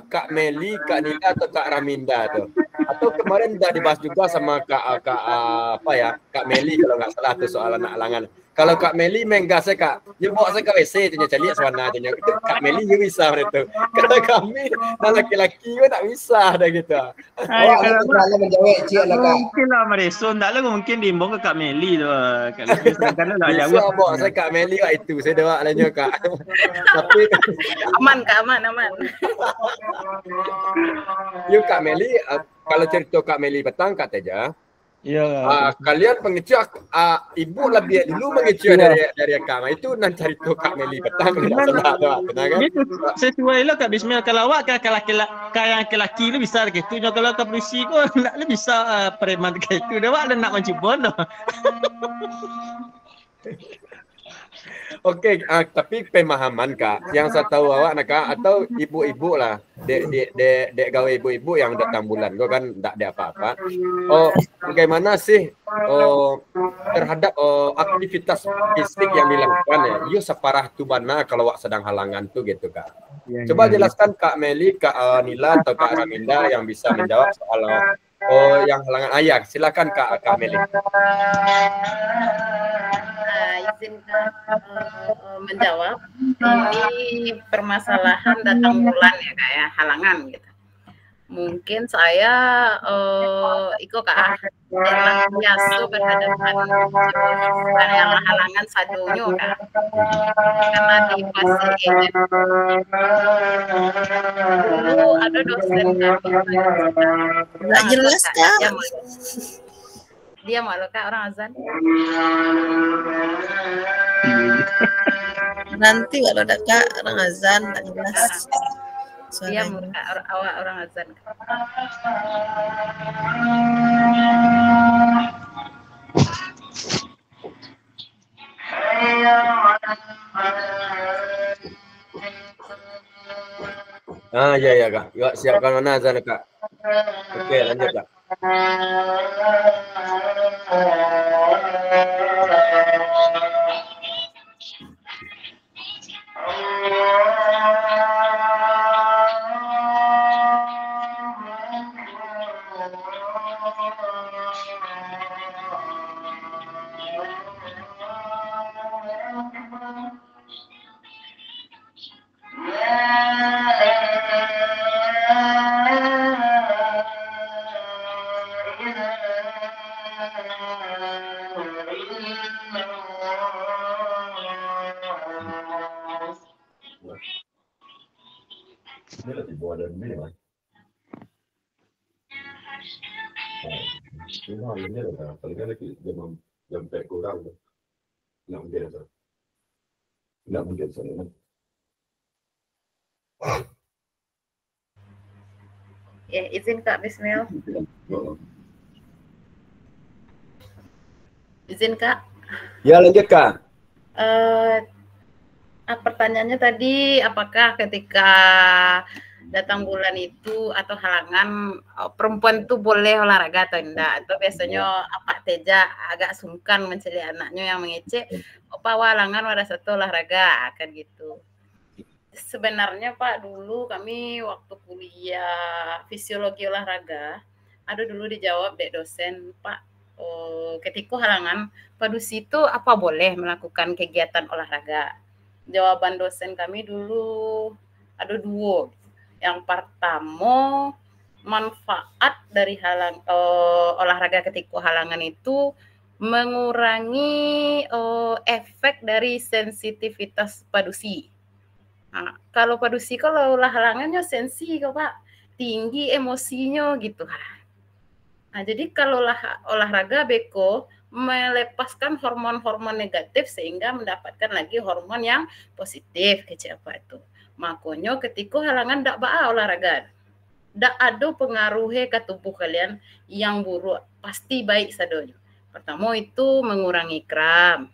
Kak Meli, Kak Nida atau Kak Raminda tuh? Atau kemarin udah dibahas juga sama Kak Meli kalau nggak salah tuh soal anak halangan. Kalau Kak Meli menggas saya Kak, dia bawa saya ke WC tanya cari suana tanya itu Kak Meli dia bisa itu. Kalau kami laki-laki pun tak bisa dah gitu. Kalau menjawab cik lah Kak. Mungkin lah Mareso, tak lah mungkin diimbang ke Kak Meli tu. Kak Meli sedangkan lah jawab. Bisa bawa saya Kak Meli itu saya doa lainnya Kak. Tapi aman Kak, aman. Yuk Kak Meli, kalau cerita Kak Meli petang Kak Teja, Iya. Kalian pengecu ibu lebih dulu mengecu dari Kak. Itu nan cari tuh Kak Meli petang tidak salah tuh, kan? Gitu sesuai lah Kak Bismillah. Kalau awak kayak laki-laki lu bisa gitu. Kalau Kak Brusi kok lu bisa preman kayak itu. Dah awak nak mencoba dah. Oke, tapi pemahaman Kak, yang saya tahu awak nak Kak, atau ibu-ibu lah, dek gawe ibu-ibu yang datang bulan, kok kan tak ada apa-apa. Bagaimana sih terhadap aktivitas fisik yang dilakukan ya? Yo separah tu bana kalau awak sedang halangan tuh gitu Kak. Coba jelaskan Kak Meli, Kak Nila atau Kak Raminda yang bisa menjawab soal yang halangan ayah. Silakan Kak Meli. Izinkan menjawab. Ini permasalahan datang bulan ya Kak ya, halangan gitu. Mungkin saya ikut Kak adalah biasa berhadapan dengan yang halangan sadonya Kak. Karena di fase ini dulu ada dosen kami Nggak jelas Kak. Dia malu Kak orang azan. Nanti kalau ada Kak orang azan tak jelas. Dia muka awak orang azan. Ya Kak. Yuk siapkan mana azan Kak. Oke, lanjut Kak. Ya, izin Kak Bismillah. Izin Kak. Ya, lanjut Kak. Pertanyaannya tadi, apakah ketika datang bulan itu atau halangan perempuan itu boleh olahraga atau enggak? Atau biasanya apa teja agak sungkan mencari anaknya yang mengecek, opa halangan pada satu olahraga akan gitu. Sebenarnya Pak, dulu kami waktu kuliah fisiologi olahraga, ada dulu dijawab dek dosen, Pak, ketika halangan pada situ apa boleh melakukan kegiatan olahraga? Jawaban dosen kami dulu ada dua. Yang pertama, manfaat dari olahraga ketika halangan itu mengurangi efek dari sensitivitas padusi. Nah, kalau padusi kalau halangannya sensi kok Pak, tinggi emosinya gitu. Nah, jadi kalau olahraga beko melepaskan hormon-hormon negatif sehingga mendapatkan lagi hormon yang positif kayak apa itu. Makanya ketika halangan ndak olahraga, ndak ada pengaruhnya ke tubuh kalian yang buruk, pasti baik sadonya. Pertama itu mengurangi kram.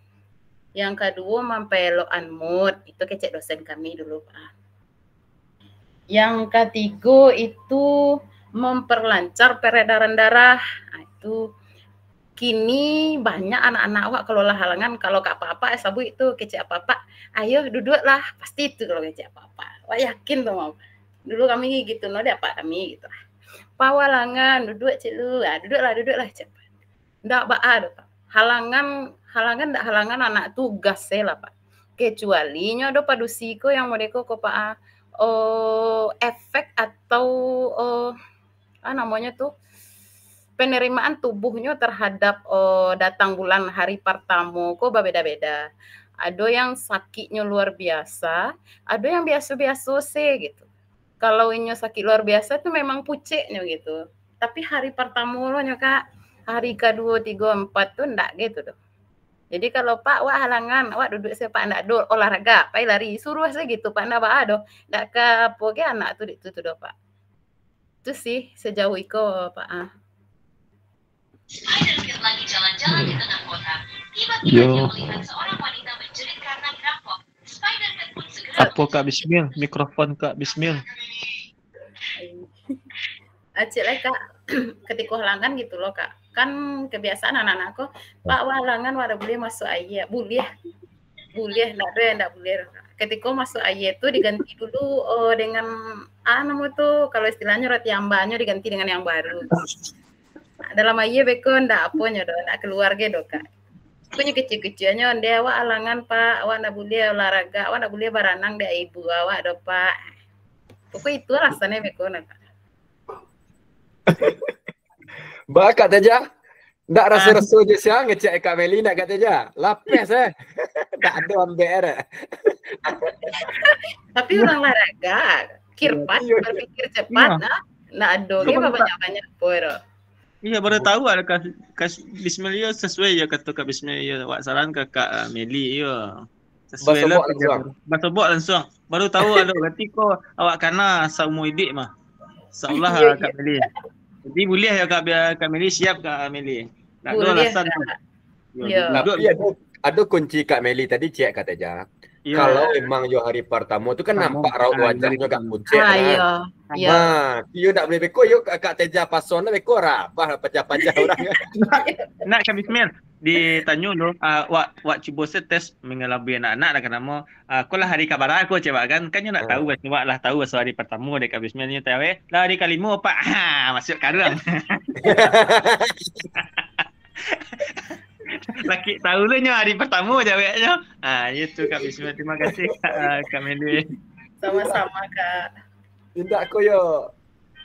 Yang kedua mempelokan mood, itu kecek dosen kami dulu Pak. Yang ketiga itu memperlancar peredaran darah. Nah, itu kini banyak anak-anak awak kalau halangan, kalau kak apa-apa sabu itu kecek apa-apa, ayo duduklah, pasti itu kalau kecek apa-apa. Wah yakin tuh mau. Dulu kami gitu, no deh Pak kami gitu. Pawalangan duduk celu, duduklah cepat. Ndak ada Pak. Halangan anak tugas lah Pak. Kecuali ada padusiko yang modeko ko Pak efek atau namanya tuh penerimaan tubuhnya terhadap datang bulan hari pertama kok beda-beda. Ada yang sakitnya luar biasa, ada yang biasa-biasa sih gitu. Kalau ini sakit luar biasa itu memang puceknya gitu. Tapi hari pertama loh Kak, hari ke-2, 3, 4 tuh enggak gitu tuh. Jadi kalau Pak, wah halangan, wah duduk saya Pak enggak do olahraga, Pak lari, suruh saya gitu Pak enggak do. Enggak ke poge anak tuh itu tuh do Pak. Itu sih sejauh itu Pak. Spider-Man lagi jalan-jalan di tengah kota. Tiba-tiba dia melihat seorang wanita menjerit karena dirampok. Spider-Man pun segera Apa Kak Bismil? Mikrofon Kak Bismil. Acik lah Kak, ketika halangan gitu loh Kak. Kan kebiasaan anak-anakku, Pak wah halangan wah boleh masuk ayah, boleh, enggak boleh. Ketika masuk ayah itu diganti dulu dengan nama tuh kalau istilahnya roti ambanya diganti dengan yang baru. Dalam ayah beko ndak apanya do, ndak keluarga do Kak. Punya kecil-kecilnya dia wah halangan Pak, wah ndak boleh olahraga, wah ndak boleh berenang dia ibu awak do Pak. Pokoknya itu rasanya beko Kak. Bakat aja. Ndak rasa-rasa je siang ngecek Kak Meli nak kata aja. Lapis tak ada ambil. Tapi orang olahraga, kirpat, berpikir cepat, nak ada banyak-banyak poro. Iya baru tahu ada Kak Bismil ya sesuai ya kata Kak Bismil ya. Wak saran ke Kak Meli ya. Sesuai lah. Bahasa bok langsung. Baru tahu ada berarti kok awak kena seumur hidup mah. Insyaallah Kak Meli. Jadi boleh ya Kak Meli, siap Kak Meli. Tak ada alasan. Ada kunci Kak Meli tadi cek kata aja. Ya. Kalau memang yo hari pertama tu kan nampak raut wajahnya Kak puncak kan. Yo tak boleh beko yo Kak Teja pasona beko rabah pecah-pecah orang. Nak Kak Bismil ditanya dulu wak cuba tes mengelabui anak-anak dah kenapa aku lah hari kabar aku coba kan nak tahu coba lah tahu hari pertama dek Kak Bismil ni tahu lah hari kelima Pak masuk karang. Laki tahu lah hari pertama jawabnya. Itu Kak Bismil, terima kasih Kak Meli. Sama-sama Kak. Tidak aku yo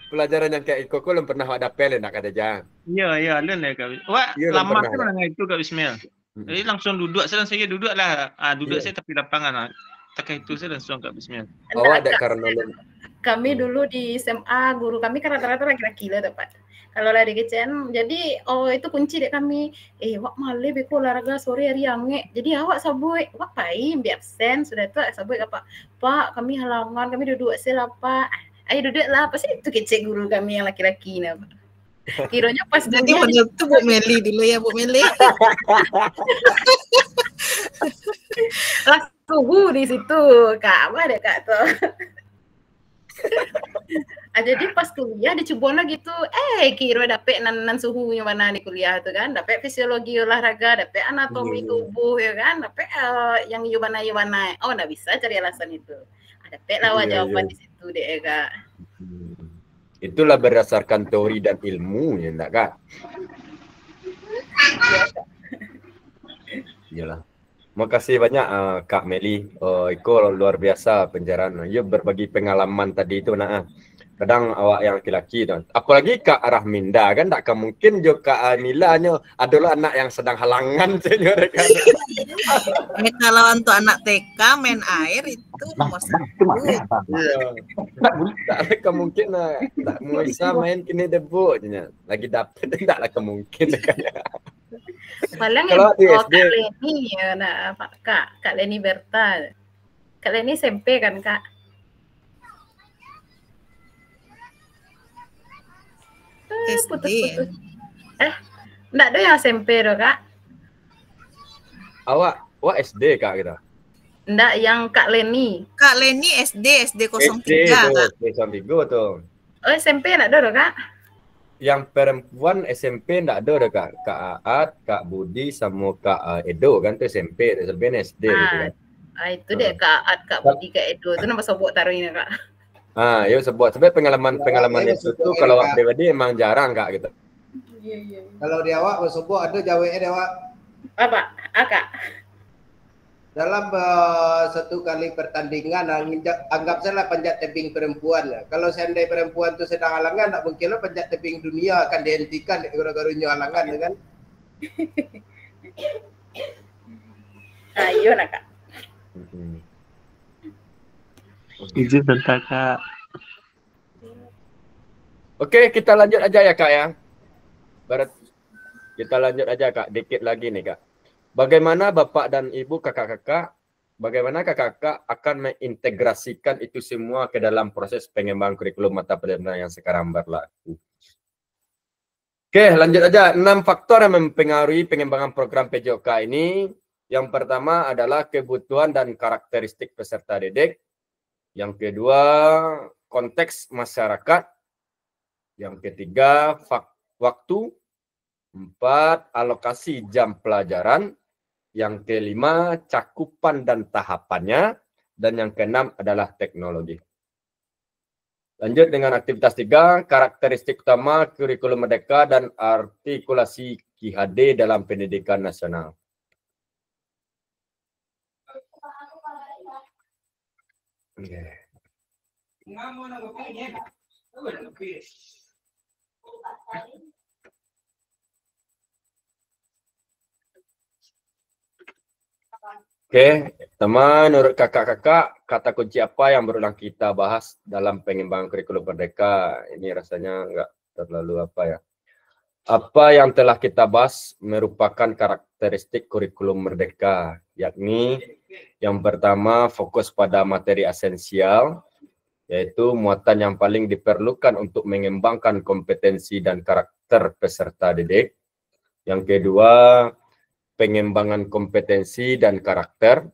pelajaran yang kayak itu belum pernah ada pel nak kata jangan. Iya lun ya Kak. Wah lama kan dengan itu Kak Bismil. Jadi langsung duduk saya duduk lah. Duduk saya tapi lapangan. Tak itu saya langsung Kak Bismil. Awak ada karena kami dulu di SMA guru kami kan rata-rata laki-laki lah dapat. Kalau lari kecen, jadi itu kunci dek kami. Wak male beko olahraga sore hari ange. Jadi awak sabui, wak paim bi absen sudah tu sabui apa? Pak, kami halangan, kami duduk sela Pak. Ayo duduk lah, apa sih itu kecek guru kami yang laki-laki nah. Kiranya pas jadi panggil tu Bu Meli dulu ya Bu Meli. Lah suhu di situ, Kak. Apa deh Kak tuh? Jadi pas kuliah dicoba gitu, kira dapet nan suhunya mana di kuliah tuh kan, dapet fisiologi olahraga, dapet anatomi tubuh ya kan, dapet yang yubana, nggak bisa cari alasan itu, dapet lah jawaban di situ deh Kak. Itulah berdasarkan teori dan ilmu ya enggak Kak? Iyalah. Makasih banyak Kak Meli. Iko luar biasa penjarahan. Ya berbagi pengalaman tadi itu nah. Kadang awak yang laki-laki tu. Apalagi Kak Rahminda kan tak mungkin juga Kak Nilanya adalah anak yang sedang halangan saja kan. Kalau untuk anak TK main air itu nomor 1. Tak ada kemungkinan. Tak bisa main kini debut je. Lagi dapat taklah kemungkinan kan. Paling kalau Kak Leni ya nak Kak Leni Berta. Kak Leni SMP kan Kak? Putus-putus. Enggak ada yang SMP doh Kak? Awak SD Kak kita? Enggak, yang Kak Leni. Kak Leni SD 03 Kak. SD 03 tuh. Oh SMP enggak ada doh Kak? Yang perempuan SMP enggak ada doh Kak. Kak Aat, Kak Budi sama Kak Edo kan tuh SMP, sebenarnya SD gitu kan. Itu deh Kak Aat, Kak Budi, Kak Edo itu nama sebut taruh ini Kak. Ya sebut sebab pengalaman itu tuh kalau awak pribadi emang jarang Kak gitu. Iya. Kalau di awak sebut ada jawabnya di awak. Apa? Kak. Dalam satu kali pertandingan anggap saja panjat tebing perempuan. Kalau seandainya perempuan itu sedang halangan, tak mungkin lah panjat tebing dunia akan dihentikan gara-garanya halangan kan. Ayo nak Kak. Izin bentar Kak. Oke, kita lanjut aja ya Kak ya. Kita lanjut aja Kak, dikit lagi nih Kak. Bagaimana Bapak dan Ibu, kakak-kakak, bagaimana kakak-kakak akan mengintegrasikan itu semua ke dalam proses pengembangan kurikulum mata pelajaran yang sekarang berlaku? Oke, lanjut aja. 6 faktor yang mempengaruhi pengembangan program PJOK ini. Yang pertama adalah kebutuhan dan karakteristik peserta didik. Yang kedua, konteks masyarakat. Yang ketiga, waktu. 4, alokasi jam pelajaran. Yang kelima, cakupan dan tahapannya. Dan yang keenam adalah teknologi. Lanjut dengan aktivitas 3, karakteristik utama kurikulum merdeka dan artikulasi QHD dalam pendidikan nasional. Oke, teman, menurut kakak-kakak, kata kunci apa yang berulang kita bahas dalam pengembangan kurikulum merdeka? Ini rasanya nggak terlalu apa ya. Apa yang telah kita bahas merupakan karakteristik kurikulum merdeka, yakni yang pertama fokus pada materi esensial, yaitu muatan yang paling diperlukan untuk mengembangkan kompetensi dan karakter peserta didik. Yang kedua, pengembangan kompetensi dan karakter,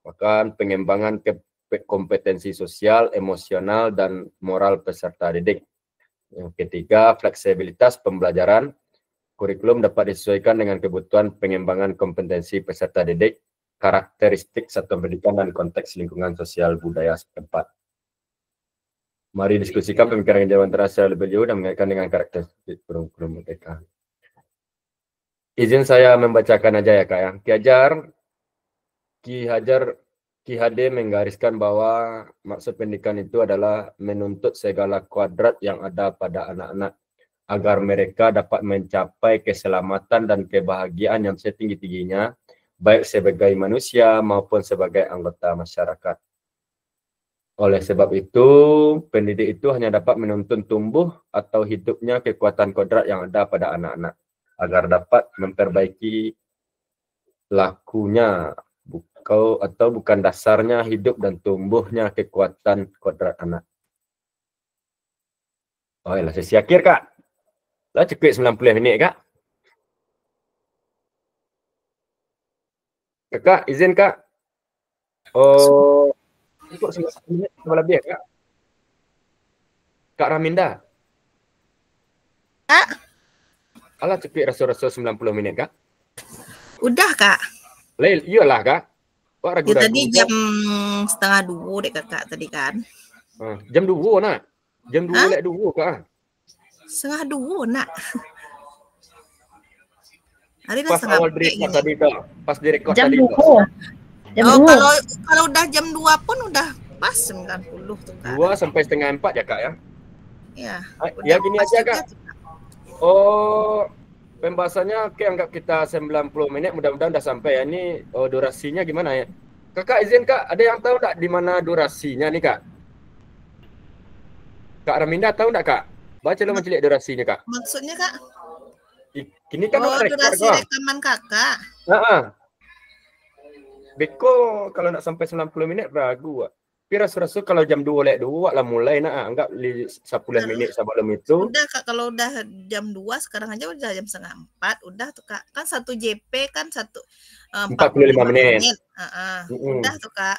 bahkan pengembangan kompetensi sosial, emosional, dan moral peserta didik. Yang ketiga, fleksibilitas pembelajaran. Kurikulum dapat disesuaikan dengan kebutuhan pengembangan kompetensi peserta didik, karakteristik satuan pendidikan, dan konteks lingkungan sosial budaya setempat. Mari diskusikan pemikiran yang jauh secara lebih jauh dan mengaitkan dengan karakteristik kurikulum merdeka. Izin saya membacakan aja ya Kak ya. Ki HD menggariskan bahwa maksud pendidikan itu adalah menuntut segala kuadrat yang ada pada anak-anak agar mereka dapat mencapai keselamatan dan kebahagiaan yang setinggi-tingginya, baik sebagai manusia maupun sebagai anggota masyarakat. Oleh sebab itu, pendidik itu hanya dapat menuntun tumbuh atau hidupnya kekuatan kodrat yang ada pada anak-anak, agar dapat memperbaiki lakunya atau bukan dasarnya hidup dan tumbuhnya kekuatan kodrat anak. Oh, lah sesi akhir Kak. Lah cukup 90 minit Kak. Kakak, izin Kak. Oh, cukup 90 menit sama lebih ya Kak. Kak Raminda. Kak? Alah cukup rasa-rasa 90 minit Kak. Udah Kak. Iyalah Kak. Wah, ragu Ya, tadi jam 1:30 deh Kakak tadi kan. Jam 2 nak. Jam 2 lek 2 Kak. 1:30 nak. Hari Pas awal direkod tadi Kak. Pas direkod tadi Kak. Kalau udah jam 2 pun udah pas 90 tuh Kak. 2 sampai 3:30 ya Kak ya. Iya. Ya gini aja Kak. Oh, pembahasannya oke, anggap kita 90 menit, mudah-mudahan udah sampai ya. Ini durasinya gimana ya? Kakak izin Kak, ada yang tahu enggak di mana durasinya nih Kak? Kak Raminda tahu enggak Kak? Baca lu mencari durasinya Kak. Maksudnya Kak? Ini kan durasi rekaman Kakak. Beko kalau nak sampai 90 menit ragu Kak. Tapi rasa-rasa kalau jam 2 lek 2 lah mulai nak anggap 10 menit sebelum itu. Udah Kak, kalau udah jam 2 sekarang aja udah jam 3:30 udah tuh Kak. Kan 1 JP kan 45 menit. Udah tuh Kak.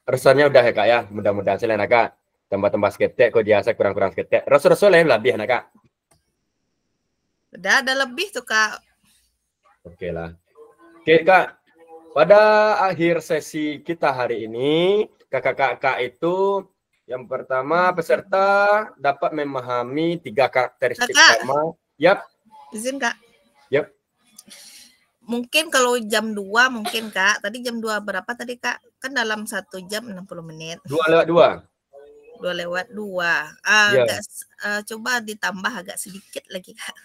Rasanya udah ya Kak ya. Mudah-mudahan selain Kak. Tambah-tambah seketek kok biasa kurang-kurang seketek. Rasa-rasa lain lebih nak Kak. Udah ada lebih tuh Kak. Oke lah. Oke Kak. Pada akhir sesi kita hari ini, kakak-kakak itu yang pertama peserta dapat memahami 3 karakteristik utama. Yap. Izin Kak. Yap. Mungkin kalau jam 2 mungkin Kak. Tadi jam 2 berapa tadi Kak? Kan dalam 1 jam 60 menit. 2:02. 2:02. Coba ditambah agak sedikit lagi Kak.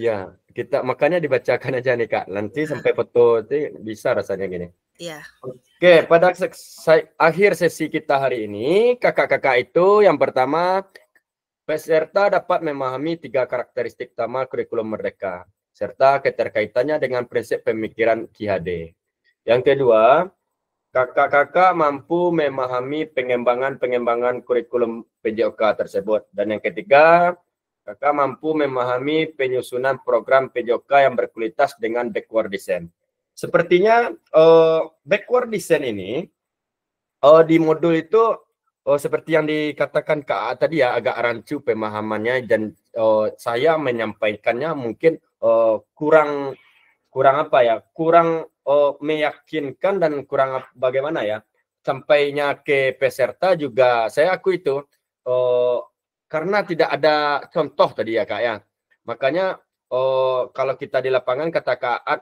Ya, kita makanya dibacakan aja nih Kak. Nanti sampai foto itu bisa rasanya gini. Iya. Oke, pada akhir sesi kita hari ini, kakak-kakak itu yang pertama, peserta dapat memahami 3 karakteristik utama kurikulum merdeka. serta keterkaitannya dengan prinsip pemikiran Ki Hade. Yang kedua, kakak-kakak mampu memahami pengembangan kurikulum PJOK tersebut. Dan yang ketiga, kakak mampu memahami penyusunan program PJOK yang berkualitas dengan backward design. Sepertinya backward design ini di modul itu seperti yang dikatakan Kak tadi ya, agak rancu pemahamannya, dan saya menyampaikannya mungkin kurang apa ya, kurang meyakinkan dan kurang bagaimana ya, sampainya ke peserta juga saya akui itu karena tidak ada contoh tadi ya Kak ya. Makanya kalau kita di lapangan kata Kak Aat,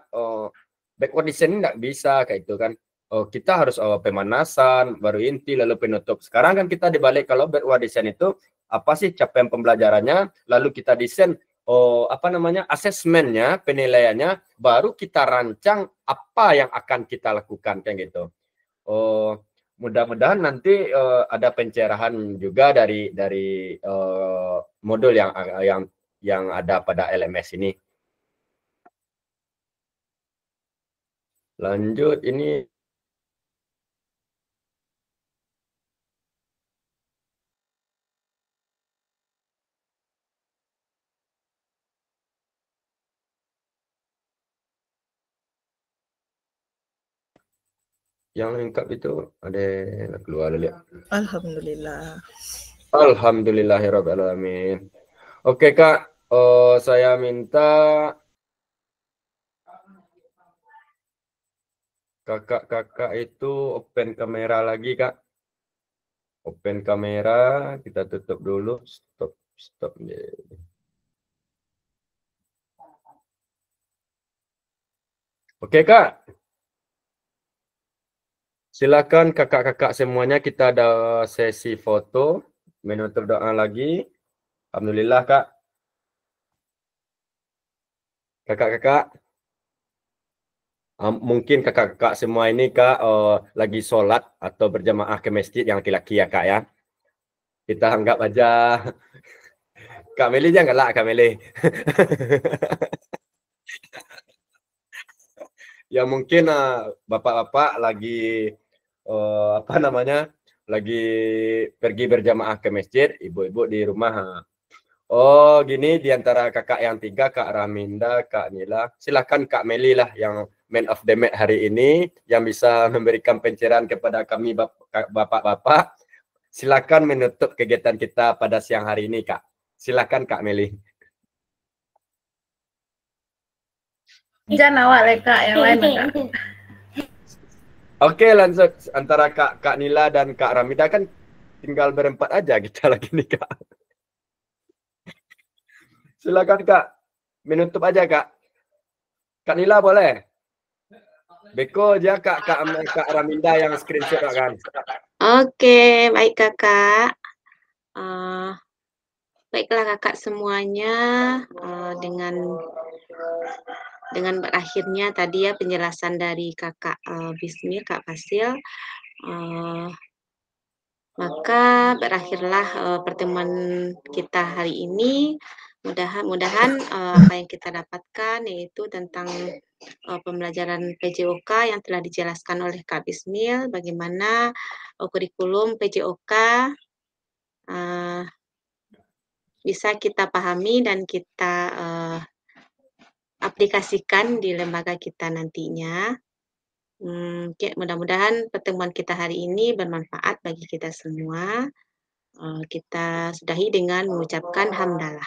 backward design nggak bisa kayak itu kan. Kita harus pemanasan, baru inti, lalu penutup. Sekarang kan kita dibalik, kalau backward design itu apa sih capaian pembelajarannya, lalu kita desain apa namanya, asesmennya, penilaiannya, baru kita rancang apa yang akan kita lakukan kayak gitu. Mudah-mudahan nanti ada pencerahan juga dari modul yang ada pada LMS ini. Lanjut, ini yang lengkap itu ada keluar lihat. Alhamdulillah. Alhamdulillahirrahmanirrahim. Oke Kak, saya minta kakak-kakak itu open kamera lagi Kak. Open kamera, kita tutup dulu. Stop. Oke Kak. Silakan kakak-kakak semuanya, kita ada sesi foto menutup doa lagi. Alhamdulillah Kak. Kakak-kakak, mungkin kakak-kakak semua ini Kak lagi sholat atau berjamaah ke masjid yang laki-laki ya Kak ya. Kita anggap aja Kak Meli janganlah Kak Meli. Ya mungkin bapak-bapak lagi apa namanya, lagi pergi berjamaah ke masjid, ibu-ibu di rumah. Oh gini, di antara kakak yang tiga, Kak Raminda, Kak Nila, silakan Kak Meli lah yang man of the match hari ini, yang bisa memberikan pencerahan kepada kami bapak-bapak. Silakan menutup kegiatan kita pada siang hari ini Kak. Silakan Kak Meli. Jangan awak Kak, yang lain Kak. Oke, lanjut antara Kak Nila dan Kak Ramida, kan tinggal berempat aja kita lagi nih Kak. Silakan Kak, menutup aja Kak. Kak Nila boleh? Beko aja Kak Raminda yang screenshot kan. Oke, baik Kakak. Baiklah Kakak semuanya, dengan berakhirnya tadi ya penjelasan dari Kakak Bismil, Kak Fasil, maka berakhirlah pertemuan kita hari ini. Mudah-mudahan apa yang kita dapatkan yaitu tentang pembelajaran PJOK yang telah dijelaskan oleh Kak Bismil, bagaimana kurikulum PJOK bisa kita pahami dan kita aplikasikan di lembaga kita nantinya. Mudah-mudahan pertemuan kita hari ini bermanfaat bagi kita semua. Kita sudahi dengan mengucapkan hamdalah.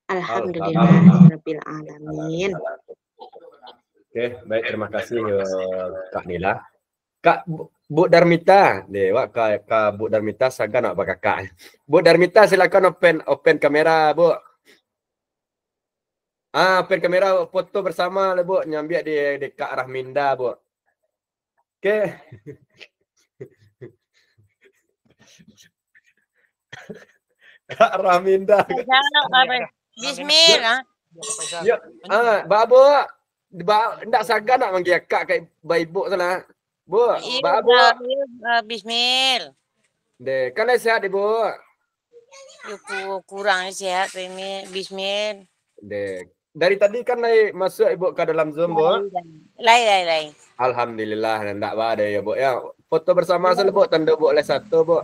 Alhamdulillahirabbil alamin. Oke, baik, terima kasih Kak Nila. Kak Bu Darmita, Kak Bu Darmita sagan apa kakak? Bu Darmita silakan open kamera Bu. Open kamera, foto bersama lah Bu, nyambi di Kak Rahminda Bu. Oke. Kak Rahminda. Bismil. Ya, babu, ndak saga nak manggil Kak kayak bayi Bu sana. Bu, babu. Bismil. Deh, kan sehat Ibu. Kurang sehat ini Bismil. Deh, dari tadi kan masuk Ibu ke dalam Zoom, Bu. Lai. Alhamdulillah, enggak ada ya, Bu. Ya, foto bersama saja, Bu. Tanda Bu oleh satu, Bu.